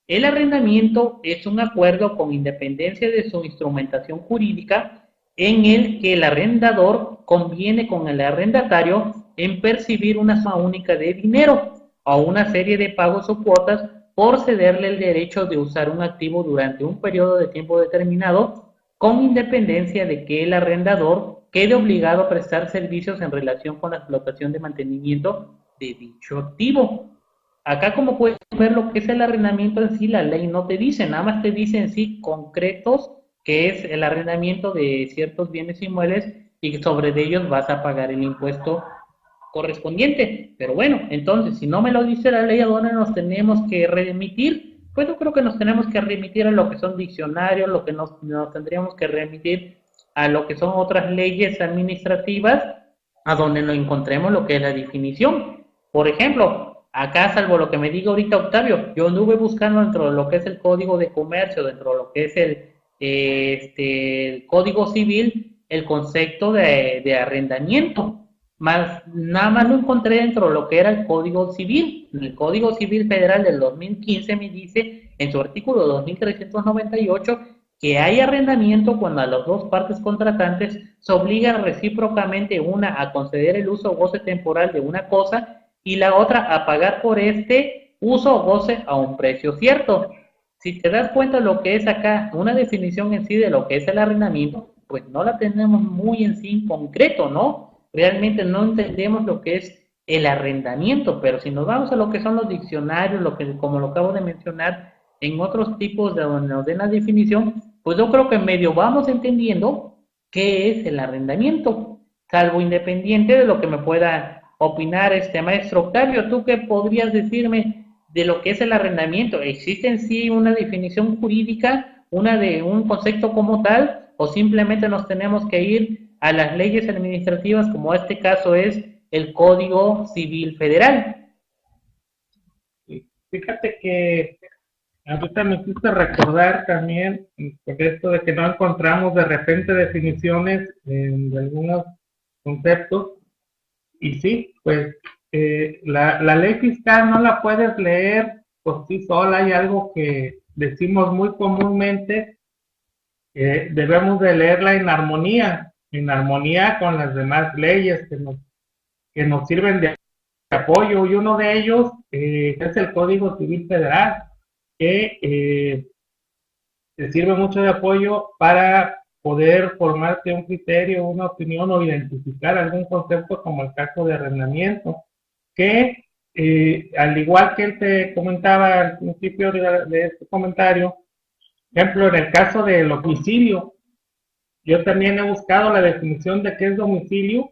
El arrendamiento es un acuerdo con independencia de su instrumentación jurídica en el que el arrendador conviene con el arrendatario en percibir una suma única de dinero o una serie de pagos o cuotas por cederle el derecho de usar un activo durante un periodo de tiempo determinado, con independencia de que el arrendador quede obligado a prestar servicios en relación con la explotación de mantenimiento de dicho activo. Acá, como puedes ver, lo que es el arrendamiento en sí, la ley no te dice, nada más te dice en sí concretos que es el arrendamiento de ciertos bienes inmuebles y sobre ellos vas a pagar el impuesto correspondiente. Pero bueno, entonces, si no me lo dice la ley, ¿a dónde nos tenemos que remitir? Pues yo creo que nos tenemos que remitir a lo que son diccionarios, lo que nos tendríamos que remitir a lo que son otras leyes administrativas, a donde nos encontremos lo que es la definición. Por ejemplo, acá, salvo lo que me diga ahorita Octavio, yo anduve buscando dentro de lo que es el Código de Comercio, dentro de lo que es el Código Civil, el concepto de arrendamiento. Más, nada más lo encontré dentro de lo que era el Código Civil. El Código Civil Federal del 2015 me dice en su artículo 2398 que hay arrendamiento cuando a las dos partes contratantes se obligan recíprocamente, una a conceder el uso o goce temporal de una cosa y la otra a pagar por este uso o goce a un precio cierto. Si te das cuenta de lo que es acá, una definición en sí de lo que es el arrendamiento, pues no la tenemos muy en sí en concreto, ¿no? Realmente no entendemos lo que es el arrendamiento, pero si nos vamos a lo que son los diccionarios, lo que, como lo acabo de mencionar, en otros tipos de donde nos den la definición, pues yo creo que medio vamos entendiendo qué es el arrendamiento, salvo independiente de lo que me pueda opinar este maestro Octavio. ¿Tú qué podrías decirme de lo que es el arrendamiento? ¿Existe en sí una definición jurídica, una de un concepto como tal, o simplemente nos tenemos que ir a las leyes administrativas, como este caso es el Código Civil Federal? Fíjate que ahorita me hiciste recordar también por esto de que no encontramos de repente definiciones de algunos conceptos. Y sí, pues la ley fiscal no la puedes leer por sí sola. Hay algo que decimos muy comúnmente, debemos de leerla en armonía con las demás leyes que nos sirven de apoyo, y uno de ellos es el Código Civil Federal, que te sirve mucho de apoyo para poder formarte un criterio, una opinión o identificar algún concepto como el caso de arrendamiento, que al igual que él te comentaba al principio de este comentario, ejemplo, en el caso del domicilio, yo también he buscado la definición de qué es domicilio,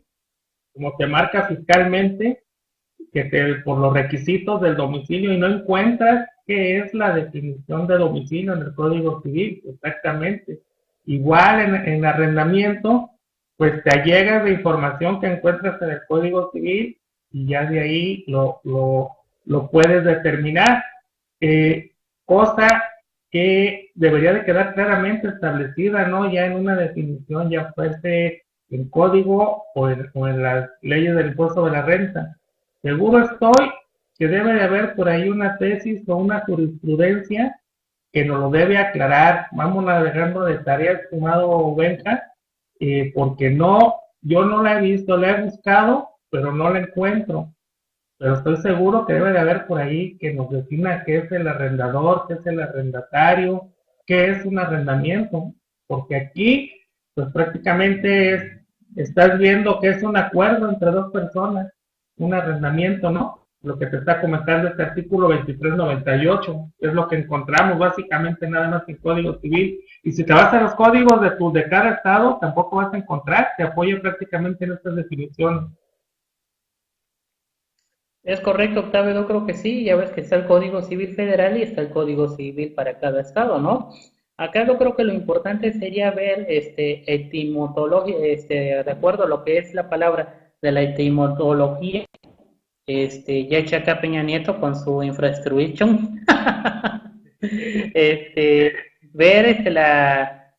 como te marca fiscalmente, por los requisitos del domicilio, y no encuentras qué es la definición de domicilio en el Código Civil, exactamente. Igual en arrendamiento, pues te allegas de información que encuentras en el Código Civil y ya de ahí lo puedes determinar. Cosa que debería de quedar claramente establecida, ¿no? Ya en una definición, ya fuese en código o en las leyes del impuesto de la renta. Seguro estoy que debe de haber por ahí una tesis o una jurisprudencia que nos lo debe aclarar. Vamos dejando de tarea, estimado Benja, porque no, yo no la he visto, la he buscado, pero no la encuentro. Pero estoy seguro que debe de haber por ahí que nos defina qué es el arrendador, qué es el arrendatario, qué es un arrendamiento. Porque aquí, pues prácticamente estás viendo que es un acuerdo entre dos personas, un arrendamiento, ¿no? Lo que te está comentando este artículo 2398, es lo que encontramos básicamente nada más en Código Civil. Y si te vas a los códigos de cada estado, tampoco vas a encontrar, te apoya prácticamente en estas definiciones. Es correcto, Octavio, yo creo que sí, ya ves que está el Código Civil Federal y está el Código Civil para cada estado, ¿no? Acá yo creo que lo importante sería ver etimología, de acuerdo a lo que es la palabra de la etimología, ya echa acá Peña Nieto con su infrastructure, ver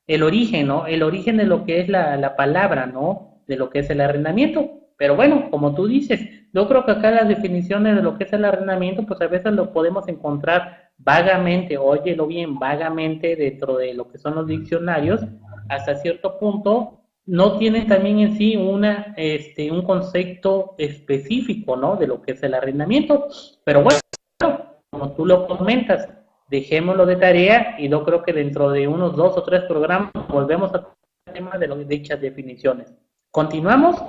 el origen, ¿no? El origen de lo que es la palabra, ¿no? De lo que es el arrendamiento. Pero bueno, como tú dices, yo creo que acá las definiciones de lo que es el arrendamiento, pues a veces lo podemos encontrar vagamente, óyelo bien, vagamente dentro de lo que son los diccionarios, hasta cierto punto, no tiene también en sí un concepto específico, ¿no? De lo que es el arrendamiento. Pero bueno, como tú lo comentas, dejémoslo de tarea y yo creo que dentro de unos 2 o 3 programas volvemos al tema de dichas definiciones. Continuamos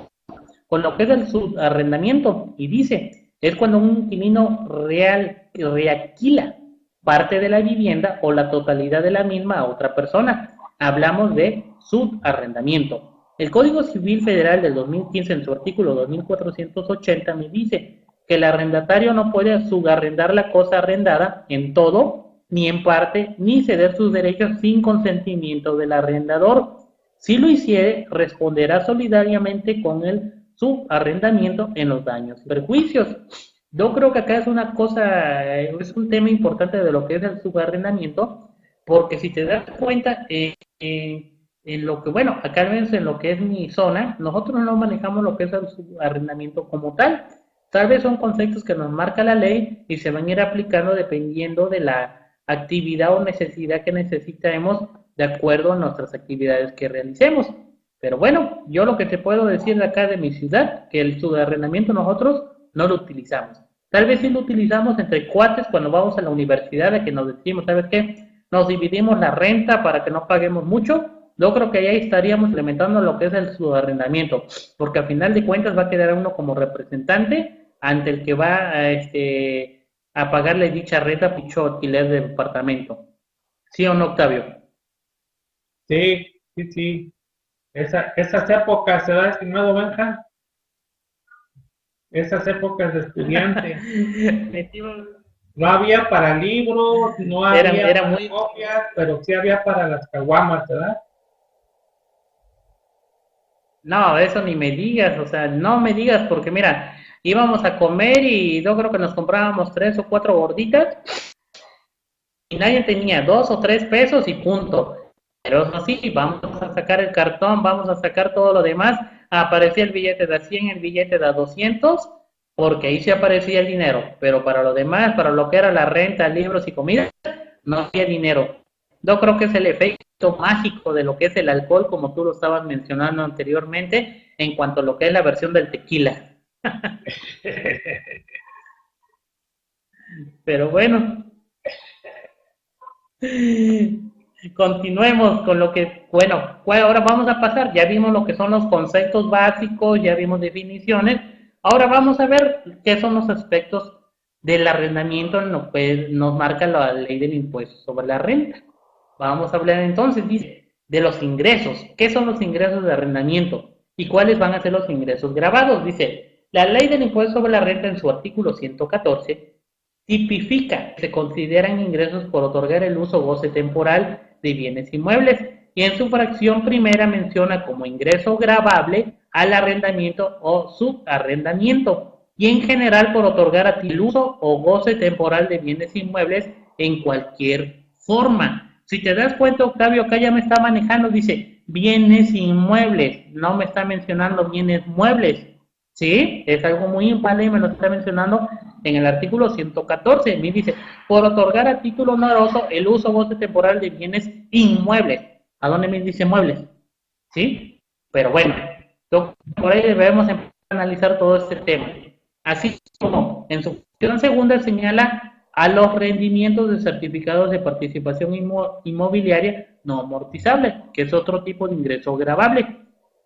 con lo que es el subarrendamiento, y dice, es cuando un inquilino realquila parte de la vivienda o la totalidad de la misma a otra persona. Hablamos de subarrendamiento. El Código Civil Federal del 2015, en su artículo 2480, me dice que el arrendatario no puede subarrendar la cosa arrendada en todo, ni en parte, ni ceder sus derechos sin consentimiento del arrendador. Si lo hiciere, responderá solidariamente con el subarrendamiento en los daños y perjuicios. Yo creo que acá es una cosa, es un tema importante de lo que es el subarrendamiento, porque si te das cuenta, en lo que, bueno, acá en lo que es mi zona, nosotros no manejamos lo que es el subarrendamiento como tal. Tal vez son conceptos que nos marca la ley y se van a ir aplicando dependiendo de la actividad o necesidad que necesitemos de acuerdo a nuestras actividades que realicemos. Pero bueno, yo lo que te puedo decir de acá de mi ciudad, que el subarrendamiento nosotros no lo utilizamos. Tal vez sí lo utilizamos entre cuates cuando vamos a la universidad, de que nos decimos, ¿sabes qué? Nos dividimos la renta para que no paguemos mucho. Yo creo que ahí estaríamos implementando lo que es el subarrendamiento, porque al final de cuentas va a quedar uno como representante ante el que va a pagarle dicha renta por dicho alquiler de departamento. ¿Sí o no, Octavio? Sí, sí, sí. Esas épocas, ¿se da, estimado Benja? Esas épocas de estudiante. No había para libros, no había para copias, pero sí había para las caguamas, ¿verdad? No, eso ni me digas, o sea, no me digas, porque mira, íbamos a comer y yo creo que nos comprábamos 3 o 4 gorditas y nadie tenía 2 o 3 pesos y punto. Pero eso sí, vamos a sacar el cartón, vamos a sacar todo lo demás. Aparecía el billete de 100, el billete de 200, porque ahí sí aparecía el dinero. Pero para lo demás, para lo que era la renta, libros y comida, no había dinero. Yo creo que es el efecto mágico de lo que es el alcohol, como tú lo estabas mencionando anteriormente, en cuanto a lo que es la versión del tequila. Pero bueno. Continuemos con lo que, bueno, pues ahora vamos a pasar, ya vimos lo que son los conceptos básicos, ya vimos definiciones, ahora vamos a ver qué son los aspectos del arrendamiento en lo que nos marca la ley del impuesto sobre la renta. Vamos a hablar entonces, dice, de los ingresos. ¿Qué son los ingresos de arrendamiento? ¿Y cuáles van a ser los ingresos grabados? Dice, la ley del impuesto sobre la renta en su artículo 114 tipifica que se consideran ingresos por otorgar el uso o goce temporal de bienes inmuebles y en su fracción primera menciona como ingreso gravable al arrendamiento o subarrendamiento, y en general por otorgar a ti el uso o goce temporal de bienes inmuebles en cualquier forma. Si te das cuenta, Octavio, acá ya me está manejando, dice bienes inmuebles, no me está mencionando bienes muebles. Sí, es algo muy importante y me lo está mencionando en el artículo 114. Me dice, por otorgar a título honoroso el uso o goce temporal de bienes inmuebles. ¿A dónde me dice muebles? ¿Sí? Pero bueno, por ahí debemos empezar a analizar todo este tema. Así como en su función segunda señala a los rendimientos de certificados de participación inmobiliaria no amortizable, que es otro tipo de ingreso gravable.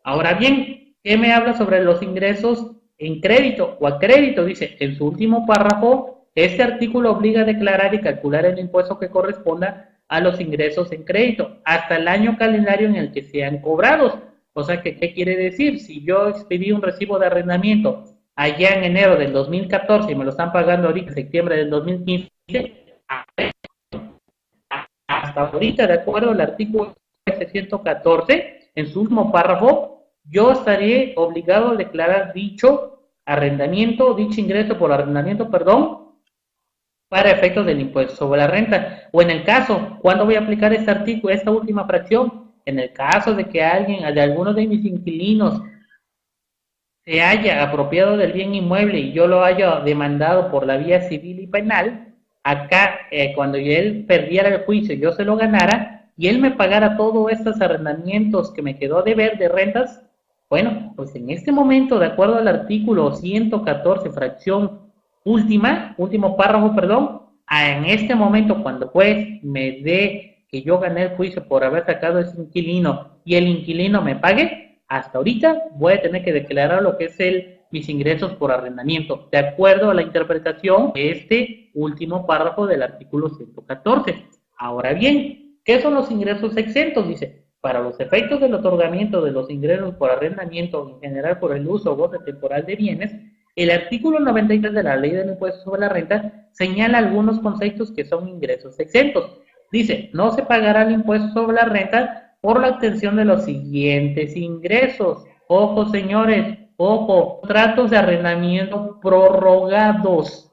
Ahora bien, ¿qué me habla sobre los ingresos en crédito o a crédito? Dice, en su último párrafo, este artículo obliga a declarar y calcular el impuesto que corresponda a los ingresos en crédito hasta el año calendario en el que sean cobrados. O sea, que, ¿qué quiere decir? Si yo expedí un recibo de arrendamiento allá en enero del 2014 y me lo están pagando ahorita en septiembre del 2015, hasta ahorita, de acuerdo al artículo 114, en su último párrafo, yo estaré obligado a declarar dicho arrendamiento, dicho ingreso por arrendamiento, perdón, para efectos del impuesto sobre la renta. O en el caso, ¿cuándo voy a aplicar este artículo, esta última fracción? En el caso de que alguien, de alguno de mis inquilinos, se haya apropiado del bien inmueble y yo lo haya demandado por la vía civil y penal, acá, cuando él perdiera el juicio, yo se lo ganara y él me pagara todos estos arrendamientos que me quedó a deber de rentas, bueno, pues en este momento, de acuerdo al artículo 114, fracción último párrafo, perdón, en este momento, cuando juez me dé que yo gané el juicio por haber sacado ese inquilino y el inquilino me pague, hasta ahorita voy a tener que declarar lo que es mis ingresos por arrendamiento, de acuerdo a la interpretación de este último párrafo del artículo 114. Ahora bien, ¿qué son los ingresos exentos? Dice, para los efectos del otorgamiento de los ingresos por arrendamiento, en general por el uso o goce temporal de bienes, el artículo 93 de la Ley del Impuesto sobre la Renta señala algunos conceptos que son ingresos exentos. Dice, no se pagará el impuesto sobre la renta por la obtención de los siguientes ingresos. Ojo, señores, ojo, contratos de arrendamiento prorrogados.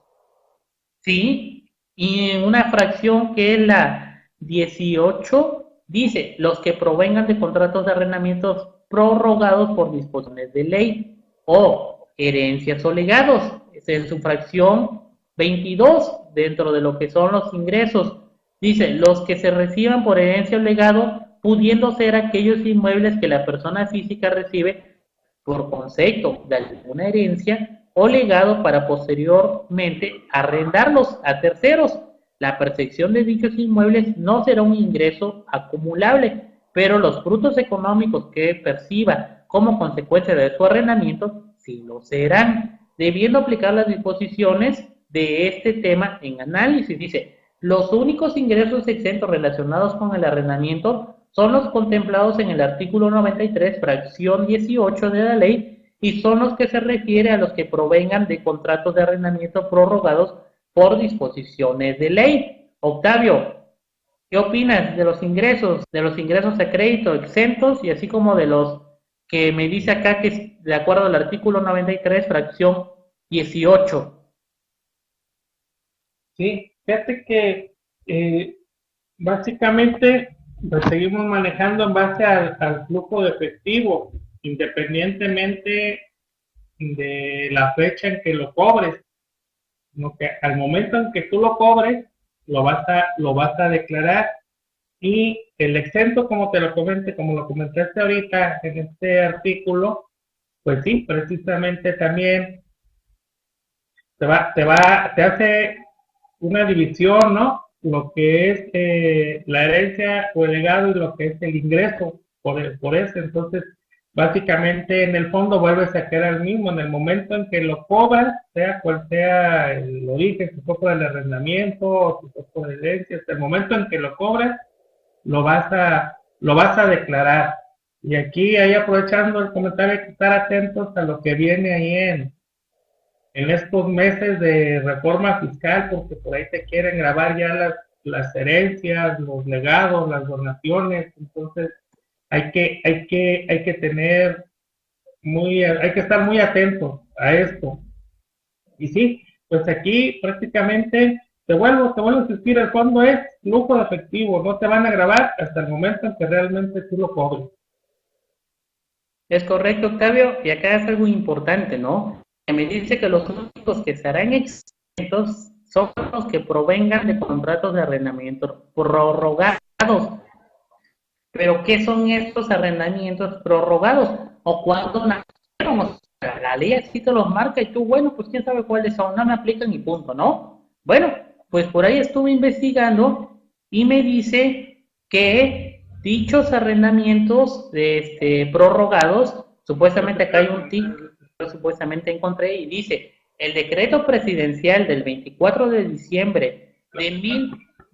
¿Sí? Y en una fracción que es la 18, dice, los que provengan de contratos de arrendamientos prorrogados por disposiciones de ley o herencias o legados. Es en su fracción 22, dentro de lo que son los ingresos. Dice, los que se reciban por herencia o legado, pudiendo ser aquellos inmuebles que la persona física recibe por concepto de alguna herencia o legado para posteriormente arrendarlos a terceros. La percepción de dichos inmuebles no será un ingreso acumulable, pero los frutos económicos que perciba como consecuencia de su arrendamiento sí lo serán, debiendo aplicar las disposiciones de este tema en análisis. Dice, los únicos ingresos exentos relacionados con el arrendamiento son los contemplados en el artículo 93, fracción 18 de la ley, y son los que se refiere a los que provengan de contratos de arrendamiento prorrogados por disposiciones de ley. Octavio, ¿qué opinas de los ingresos a crédito exentos y así como de los que me dice acá que es de acuerdo al artículo 93, fracción 18? Sí, fíjate que básicamente lo seguimos manejando en base al flujo de efectivo, independientemente de la fecha en que lo cobres, sino que al momento en que tú lo cobres, lo vas a declarar. Y el exento, como lo comentaste ahorita en este artículo, pues sí, precisamente también te hace una división, ¿no? Lo que es la herencia o el legado y lo que es el ingreso por eso. Entonces, básicamente en el fondo vuelves a quedar el mismo. En el momento en que lo cobras, sea cual sea el origen, si fue por el arrendamiento o si fue por herencia, hasta el momento en que lo cobras, lo vas a declarar. Y aquí, ahí aprovechando el comentario, hay que estar atentos a lo que viene ahí en estos meses de reforma fiscal, porque por ahí te quieren grabar ya las herencias, los legados, las donaciones. Entonces, hay que tener hay que estar muy atento a esto. Y sí, pues aquí prácticamente te vuelvo a insistir, el fondo es flujo de efectivo, no te van a grabar hasta el momento en que realmente tú lo cobres. Es correcto, Octavio, y acá es algo importante, ¿no? Que me dice que los únicos que serán exentos son los que provengan de contratos de arrendamiento prorrogados. Pero, ¿qué son estos arrendamientos prorrogados? ¿O cuándo nacieron? O sea, la ley así te los marca y tú, bueno, pues quién sabe cuáles son, no me aplican y punto, ¿no? Bueno, pues por ahí estuve investigando y me dice que dichos arrendamientos prorrogados, supuestamente acá hay un TIC, yo supuestamente encontré y dice, el decreto presidencial del 24 de diciembre de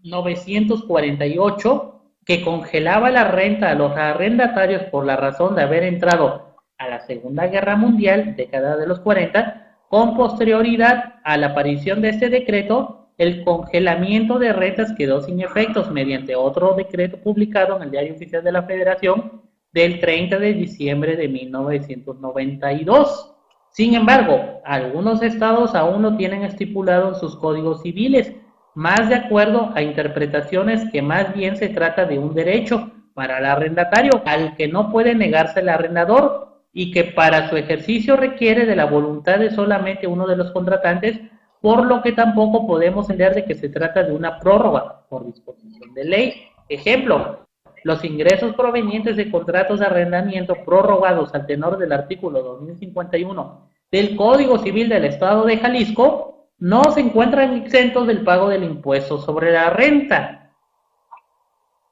1948 que congelaba la renta a los arrendatarios por la razón de haber entrado a la Segunda Guerra Mundial, década de los 40, con posterioridad a la aparición de este decreto, el congelamiento de rentas quedó sin efectos mediante otro decreto publicado en el Diario Oficial de la Federación del 30 de diciembre de 1992. Sin embargo, algunos estados aún lo tienen estipulado en sus códigos civiles, más de acuerdo a interpretaciones que más bien se trata de un derecho para el arrendatario, al que no puede negarse el arrendador y que para su ejercicio requiere de la voluntad de solamente uno de los contratantes, por lo que tampoco podemos entender de que se trata de una prórroga por disposición de ley. Ejemplo, los ingresos provenientes de contratos de arrendamiento prorrogados al tenor del artículo 2051 del Código Civil del Estado de Jalisco no se encuentran exentos del pago del impuesto sobre la renta.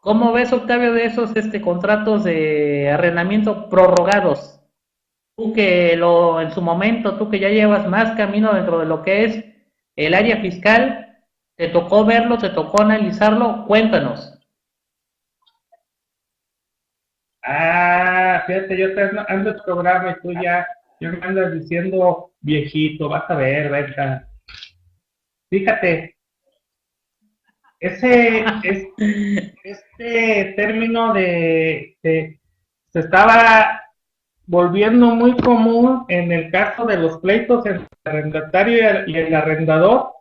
¿Cómo ves, Octavio, de esos contratos de arrendamiento prorrogados? Tú que en su momento, tú que ya llevas más camino dentro de lo que es el área fiscal, ¿te tocó verlo, te tocó analizarlo? Cuéntanos. Fíjate, yo te ando en programa y tú ya me andas diciendo viejito, vas a ver, venga. Fíjate, este término se estaba volviendo muy común en el caso de los pleitos entre el arrendatario y el arrendador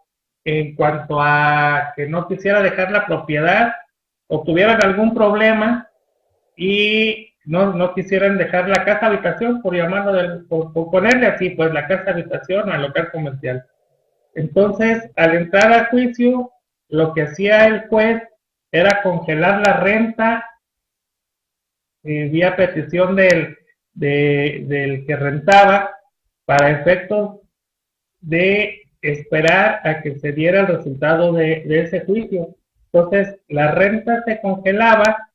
en cuanto a que no quisiera dejar la propiedad o tuvieran algún problema y no quisieran dejar la casa habitación, por llamarlo, por ponerle así, pues la casa habitación al local comercial. Entonces, al entrar a juicio, lo que hacía el juez era congelar la renta vía petición del que rentaba para efectos de esperar a que se diera el resultado de ese juicio. Entonces, la renta se congelaba,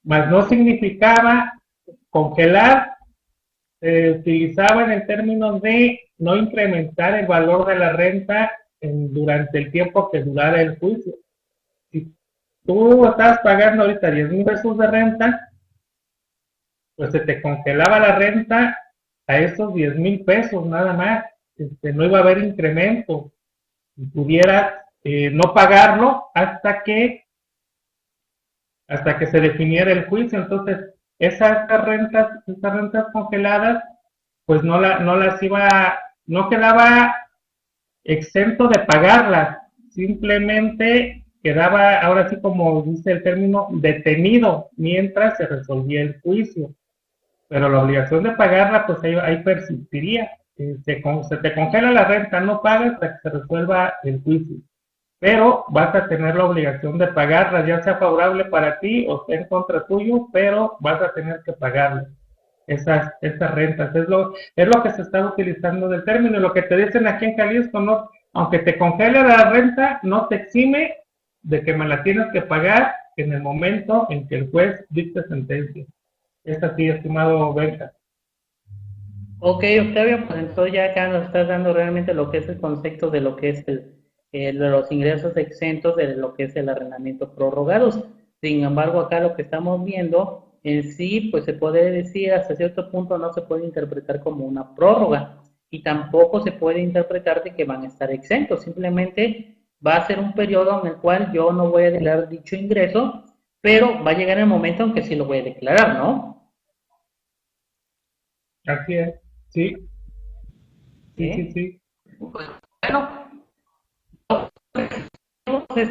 mas no significaba congelar, se utilizaba en el término de no incrementar el valor de la renta durante el tiempo que durara el juicio. Si tú estabas pagando ahorita 10,000 pesos de renta, pues se te congelaba la renta a esos 10,000 pesos nada más. No iba a haber incremento. Y pudieras no pagarlo hasta que se definiera el juicio. Entonces, esas rentas congeladas, pues no quedaba exento de pagarlas, simplemente quedaba, ahora sí como dice el término, detenido mientras se resolvía el juicio, pero la obligación de pagarla pues ahí persistiría. Se te congela la renta, no pagas hasta que se resuelva el juicio, pero vas a tener la obligación de pagarla, ya sea favorable para ti o sea en contra tuyo, pero vas a tener que pagarla. Esas rentas, es lo que se está utilizando del término, y lo que te dicen aquí en Jalisco, no, aunque te congele la renta, no te exime de que me la tienes que pagar en el momento en que el juez dicte sentencia. Es así, estimado Benja. Ok, Octavio, pues entonces ya acá nos estás dando realmente lo que es el concepto de lo que es de los ingresos exentos de lo que es el arrendamiento prorrogados. Sin embargo, acá lo que estamos viendo en sí, pues se puede decir hasta cierto punto no se puede interpretar como una prórroga y tampoco se puede interpretar de que van a estar exentos, simplemente va a ser un periodo en el cual yo no voy a declarar dicho ingreso pero va a llegar el momento en que sí lo voy a declarar, ¿no? Así es, sí, sí, sí, ¿Sí? sí. Pues, bueno,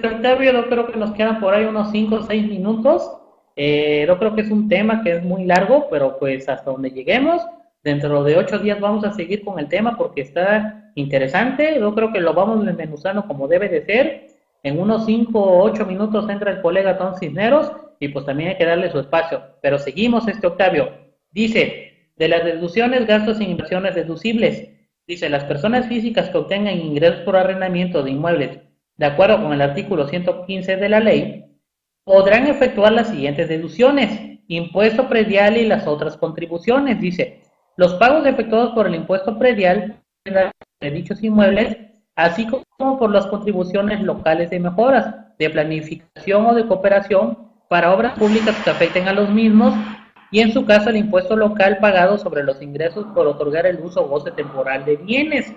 Octavio, yo creo que nos quedan por ahí unos 5 o 6 minutos. Yo creo que es un tema que es muy largo, pero pues hasta donde lleguemos, dentro de 8 días vamos a seguir con el tema porque está interesante. Yo creo que lo vamos desmenuzando como debe de ser. En unos 5 o 8 minutos entra el colega Tom Cisneros y pues también hay que darle su espacio. Pero seguimos Octavio. Dice, de las deducciones, gastos e inversiones deducibles. Dice, las personas físicas que obtengan ingresos por arrendamiento de inmuebles de acuerdo con el artículo 115 de la ley, podrán efectuar las siguientes deducciones: impuesto predial y las otras contribuciones. Dice, los pagos efectuados por el impuesto predial de dichos inmuebles, así como por las contribuciones locales de mejoras, de planificación o de cooperación para obras públicas que afecten a los mismos, y en su caso el impuesto local pagado sobre los ingresos por otorgar el uso o goce temporal de bienes.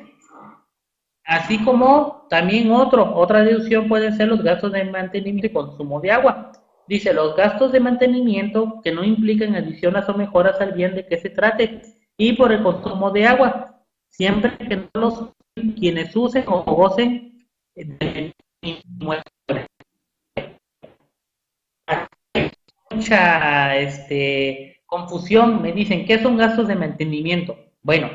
Así como también otra deducción pueden ser los gastos de mantenimiento y consumo de agua. Dice, los gastos de mantenimiento que no implican adiciones o mejoras al bien de que se trate y por el consumo de agua, siempre que no los quienes usen o gocen de mucha confusión. Me dicen, ¿qué son gastos de mantenimiento? Bueno,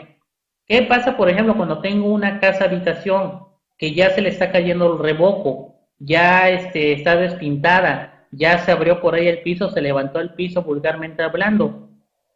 ¿qué pasa, por ejemplo, cuando tengo una casa habitación que ya se le está cayendo el revoco, ya está despintada, ya se abrió por ahí el piso, se levantó el piso vulgarmente hablando?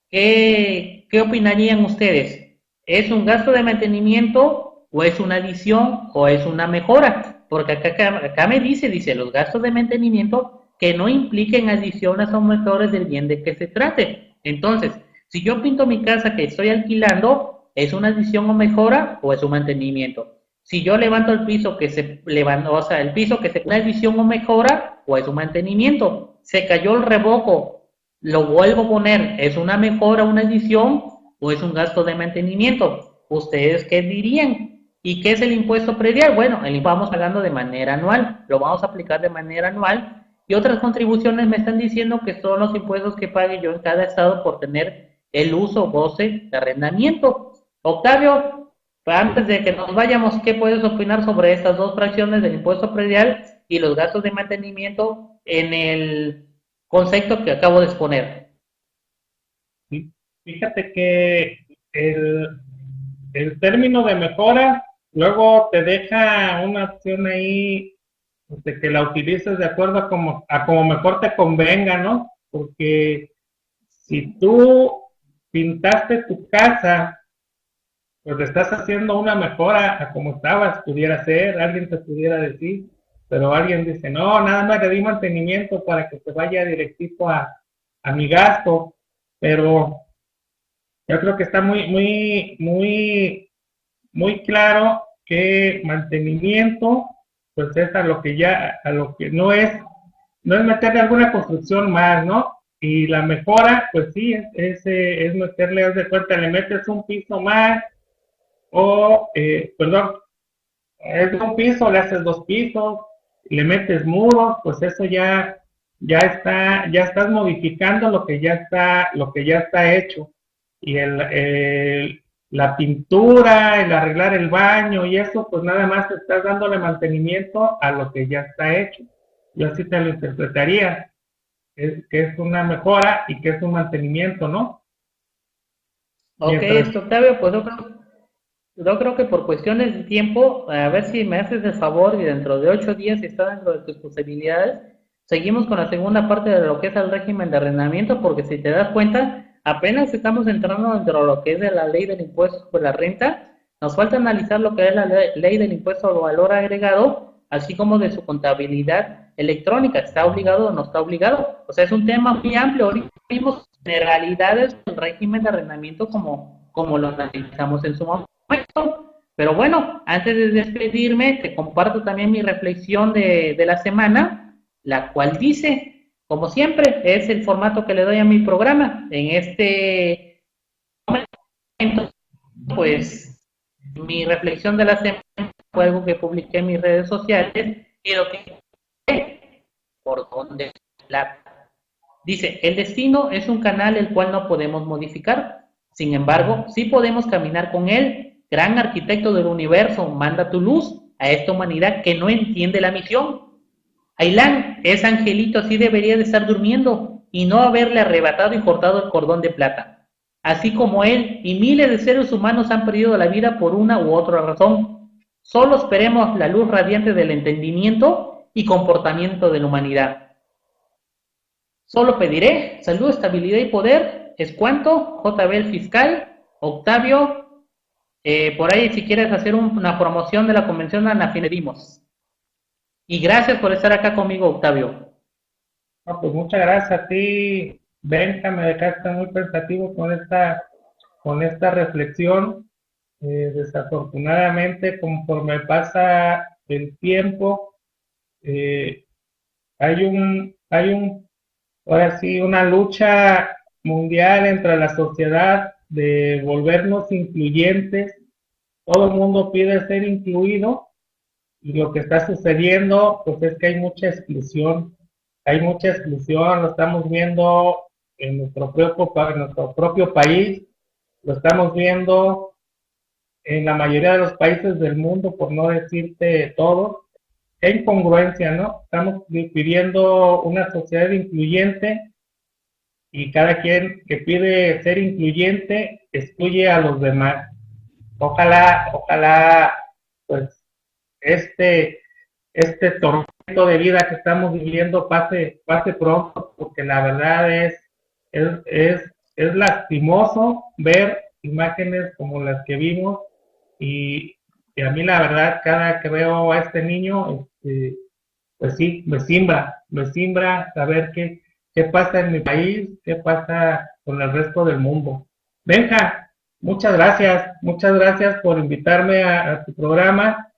¿Qué opinarían ustedes? ¿Es un gasto de mantenimiento o es una adición o es una mejora? Porque acá me dice, los gastos de mantenimiento que no impliquen adiciones o mejoras del bien de que se trate. Entonces, si yo pinto mi casa que estoy alquilando, ¿es una adición o mejora o es un mantenimiento? Si yo levanto el piso que se levantó, o sea, el piso que se una adición o mejora o es un mantenimiento. Se cayó el revoco, lo vuelvo a poner, ¿es una mejora, una adición o es un gasto de mantenimiento? ¿Ustedes qué dirían? ¿Y qué es el impuesto predial? Bueno, vamos pagando de manera anual, lo vamos a aplicar de manera anual y otras contribuciones me están diciendo que son los impuestos que pague yo en cada estado por tener el uso o goce de arrendamiento. Octavio, antes de que nos vayamos, ¿qué puedes opinar sobre estas dos fracciones del impuesto predial y los gastos de mantenimiento en el concepto que acabo de exponer? Fíjate que el término de mejora luego te deja una opción ahí de que la utilices de acuerdo a como mejor te convenga, ¿no? Porque si tú pintaste tu casa, pues le estás haciendo una mejora a como estabas, pudiera ser, alguien te pudiera decir, pero alguien dice, no, nada más le di mantenimiento para que se vaya directito a mi gasto, pero yo creo que está muy claro que mantenimiento, pues es a lo que no es meterle alguna construcción más, ¿no? Y la mejora, pues sí, es meterle, haz de cuenta, le metes un piso más, o, perdón, es un piso, le haces dos pisos, le metes muros, pues eso ya estás modificando lo que ya está hecho. Y la pintura, el arreglar el baño y eso, pues nada más estás dándole mantenimiento a lo que ya está hecho. Yo así te lo interpretaría, que es una mejora y que es un mantenimiento, ¿no? Ok, Mientras, Octavio, pues yo creo que por cuestiones de tiempo, a ver si me haces el favor y dentro de 8 días, si está dentro de tus posibilidades, seguimos con la segunda parte de lo que es el régimen de arrendamiento, porque si te das cuenta, apenas estamos entrando dentro de lo que es de la ley del impuesto sobre la renta, nos falta analizar lo que es la ley del impuesto al valor agregado, así como de su contabilidad electrónica, ¿está obligado o no está obligado? O sea, es un tema muy amplio. Ahorita vimos generalidades del régimen de arrendamiento como lo analizamos en su momento. Pero bueno, antes de despedirme, te comparto también mi reflexión de la semana, la cual dice, como siempre, es el formato que le doy a mi programa. En este momento, pues, mi reflexión de la semana fue algo que publiqué en mis redes sociales y lo que por donde la Dice, el destino es un canal el cual no podemos modificar. Sin embargo, sí podemos caminar con él. Gran arquitecto del universo, manda tu luz a esta humanidad que no entiende la misión. Ailán, ese angelito así debería de estar durmiendo y no haberle arrebatado y cortado el cordón de plata. Así como él y miles de seres humanos han perdido la vida por una u otra razón. Solo esperemos la luz radiante del entendimiento y comportamiento de la humanidad. Solo pediré salud, estabilidad y poder. Es cuanto, JB el fiscal, Octavio, por ahí si quieres hacer una promoción de la convención Anafinedimos. Y gracias por estar acá conmigo, Octavio. No, pues muchas gracias a ti, Benja, me dejaste muy pensativo con esta reflexión. Desafortunadamente, conforme pasa el tiempo, hay ahora sí, una lucha mundial entre la sociedad de volvernos incluyentes. Todo el mundo pide ser incluido y lo que está sucediendo, pues es que hay mucha exclusión. Lo estamos viendo en nuestro propio país, lo estamos viendo en la mayoría de los países del mundo, por no decirte todos. Qué incongruencia, ¿no? Estamos pidiendo una sociedad incluyente y cada quien que pide ser incluyente excluye a los demás. Ojalá, pues, este tormento de vida que estamos viviendo pase pronto, porque la verdad es lastimoso ver imágenes como las que vimos y a mí la verdad cada que veo a este niño, pues sí, me simbra saber qué pasa en mi país, qué pasa con el resto del mundo. Benja, muchas gracias por invitarme a tu programa.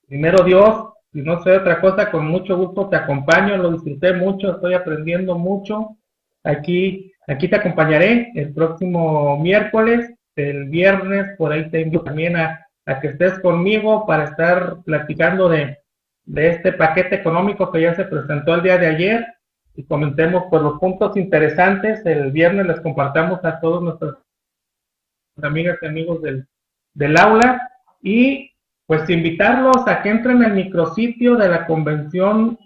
Primero Dios, si no sé otra cosa, con mucho gusto te acompaño, lo disfruté mucho, estoy aprendiendo mucho. Aquí te acompañaré el próximo miércoles, el viernes, por ahí te invito también a que estés conmigo para estar platicando de este paquete económico que ya se presentó el día de ayer y comentemos por los puntos interesantes. El viernes les compartamos a todos nuestras amigas y amigos del aula y pues invitarlos a que entren al micrositio de la convención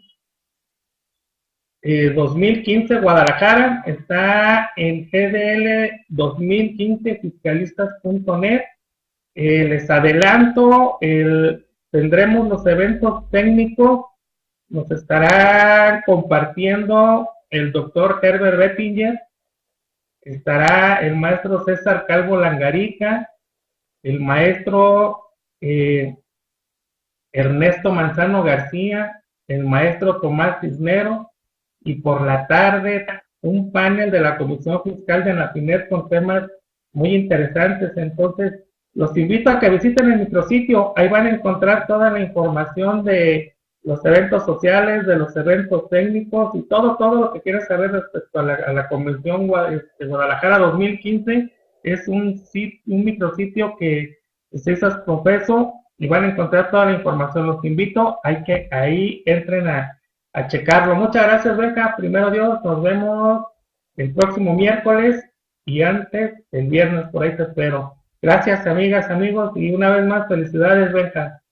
2015 Guadalajara. Está en gdl2015fiscalistas.net. Les adelanto, tendremos los eventos técnicos, nos estará compartiendo el doctor Herbert Bettinger, estará el maestro César Calvo Langarica, el maestro Ernesto Manzano García, el maestro Tomás Cisnero, y por la tarde un panel de la Comisión Fiscal de Anafinet con temas muy interesantes. Entonces, los invito a que visiten el micrositio, ahí van a encontrar toda la información de los eventos sociales, de los eventos técnicos y todo lo que quieras saber respecto a la Convención Guadalajara 2015. Es un micrositio que se hizo profeso y van a encontrar toda la información. Los invito a que ahí entren a checarlo. Muchas gracias, Beca. Primero Dios, nos vemos el próximo miércoles y antes el viernes, por ahí te espero. Gracias, amigas, amigos, y una vez más, felicidades, Beca.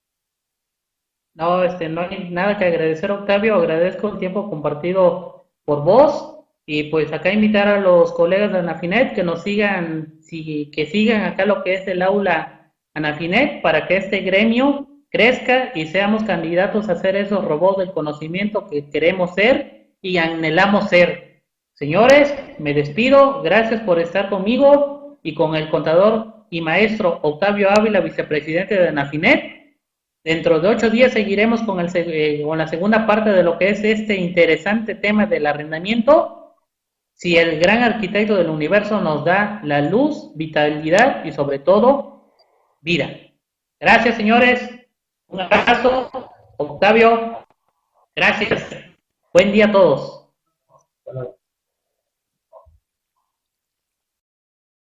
No, no hay nada que agradecer, Octavio. Agradezco el tiempo compartido por vos y pues acá invitar a los colegas de Anafinet que nos sigan, que sigan acá lo que es el aula Anafinet para que este gremio crezca y seamos candidatos a ser esos robots del conocimiento que queremos ser y anhelamos ser. Señores, me despido. Gracias por estar conmigo y con el contador y maestro Octavio Ávila, vicepresidente de Anafinet. Dentro de 8 días seguiremos con la segunda parte de lo que es este interesante tema del arrendamiento. Si el gran arquitecto del universo nos da la luz, vitalidad y sobre todo, vida. Gracias, señores. Un abrazo. Octavio, gracias. Buen día a todos.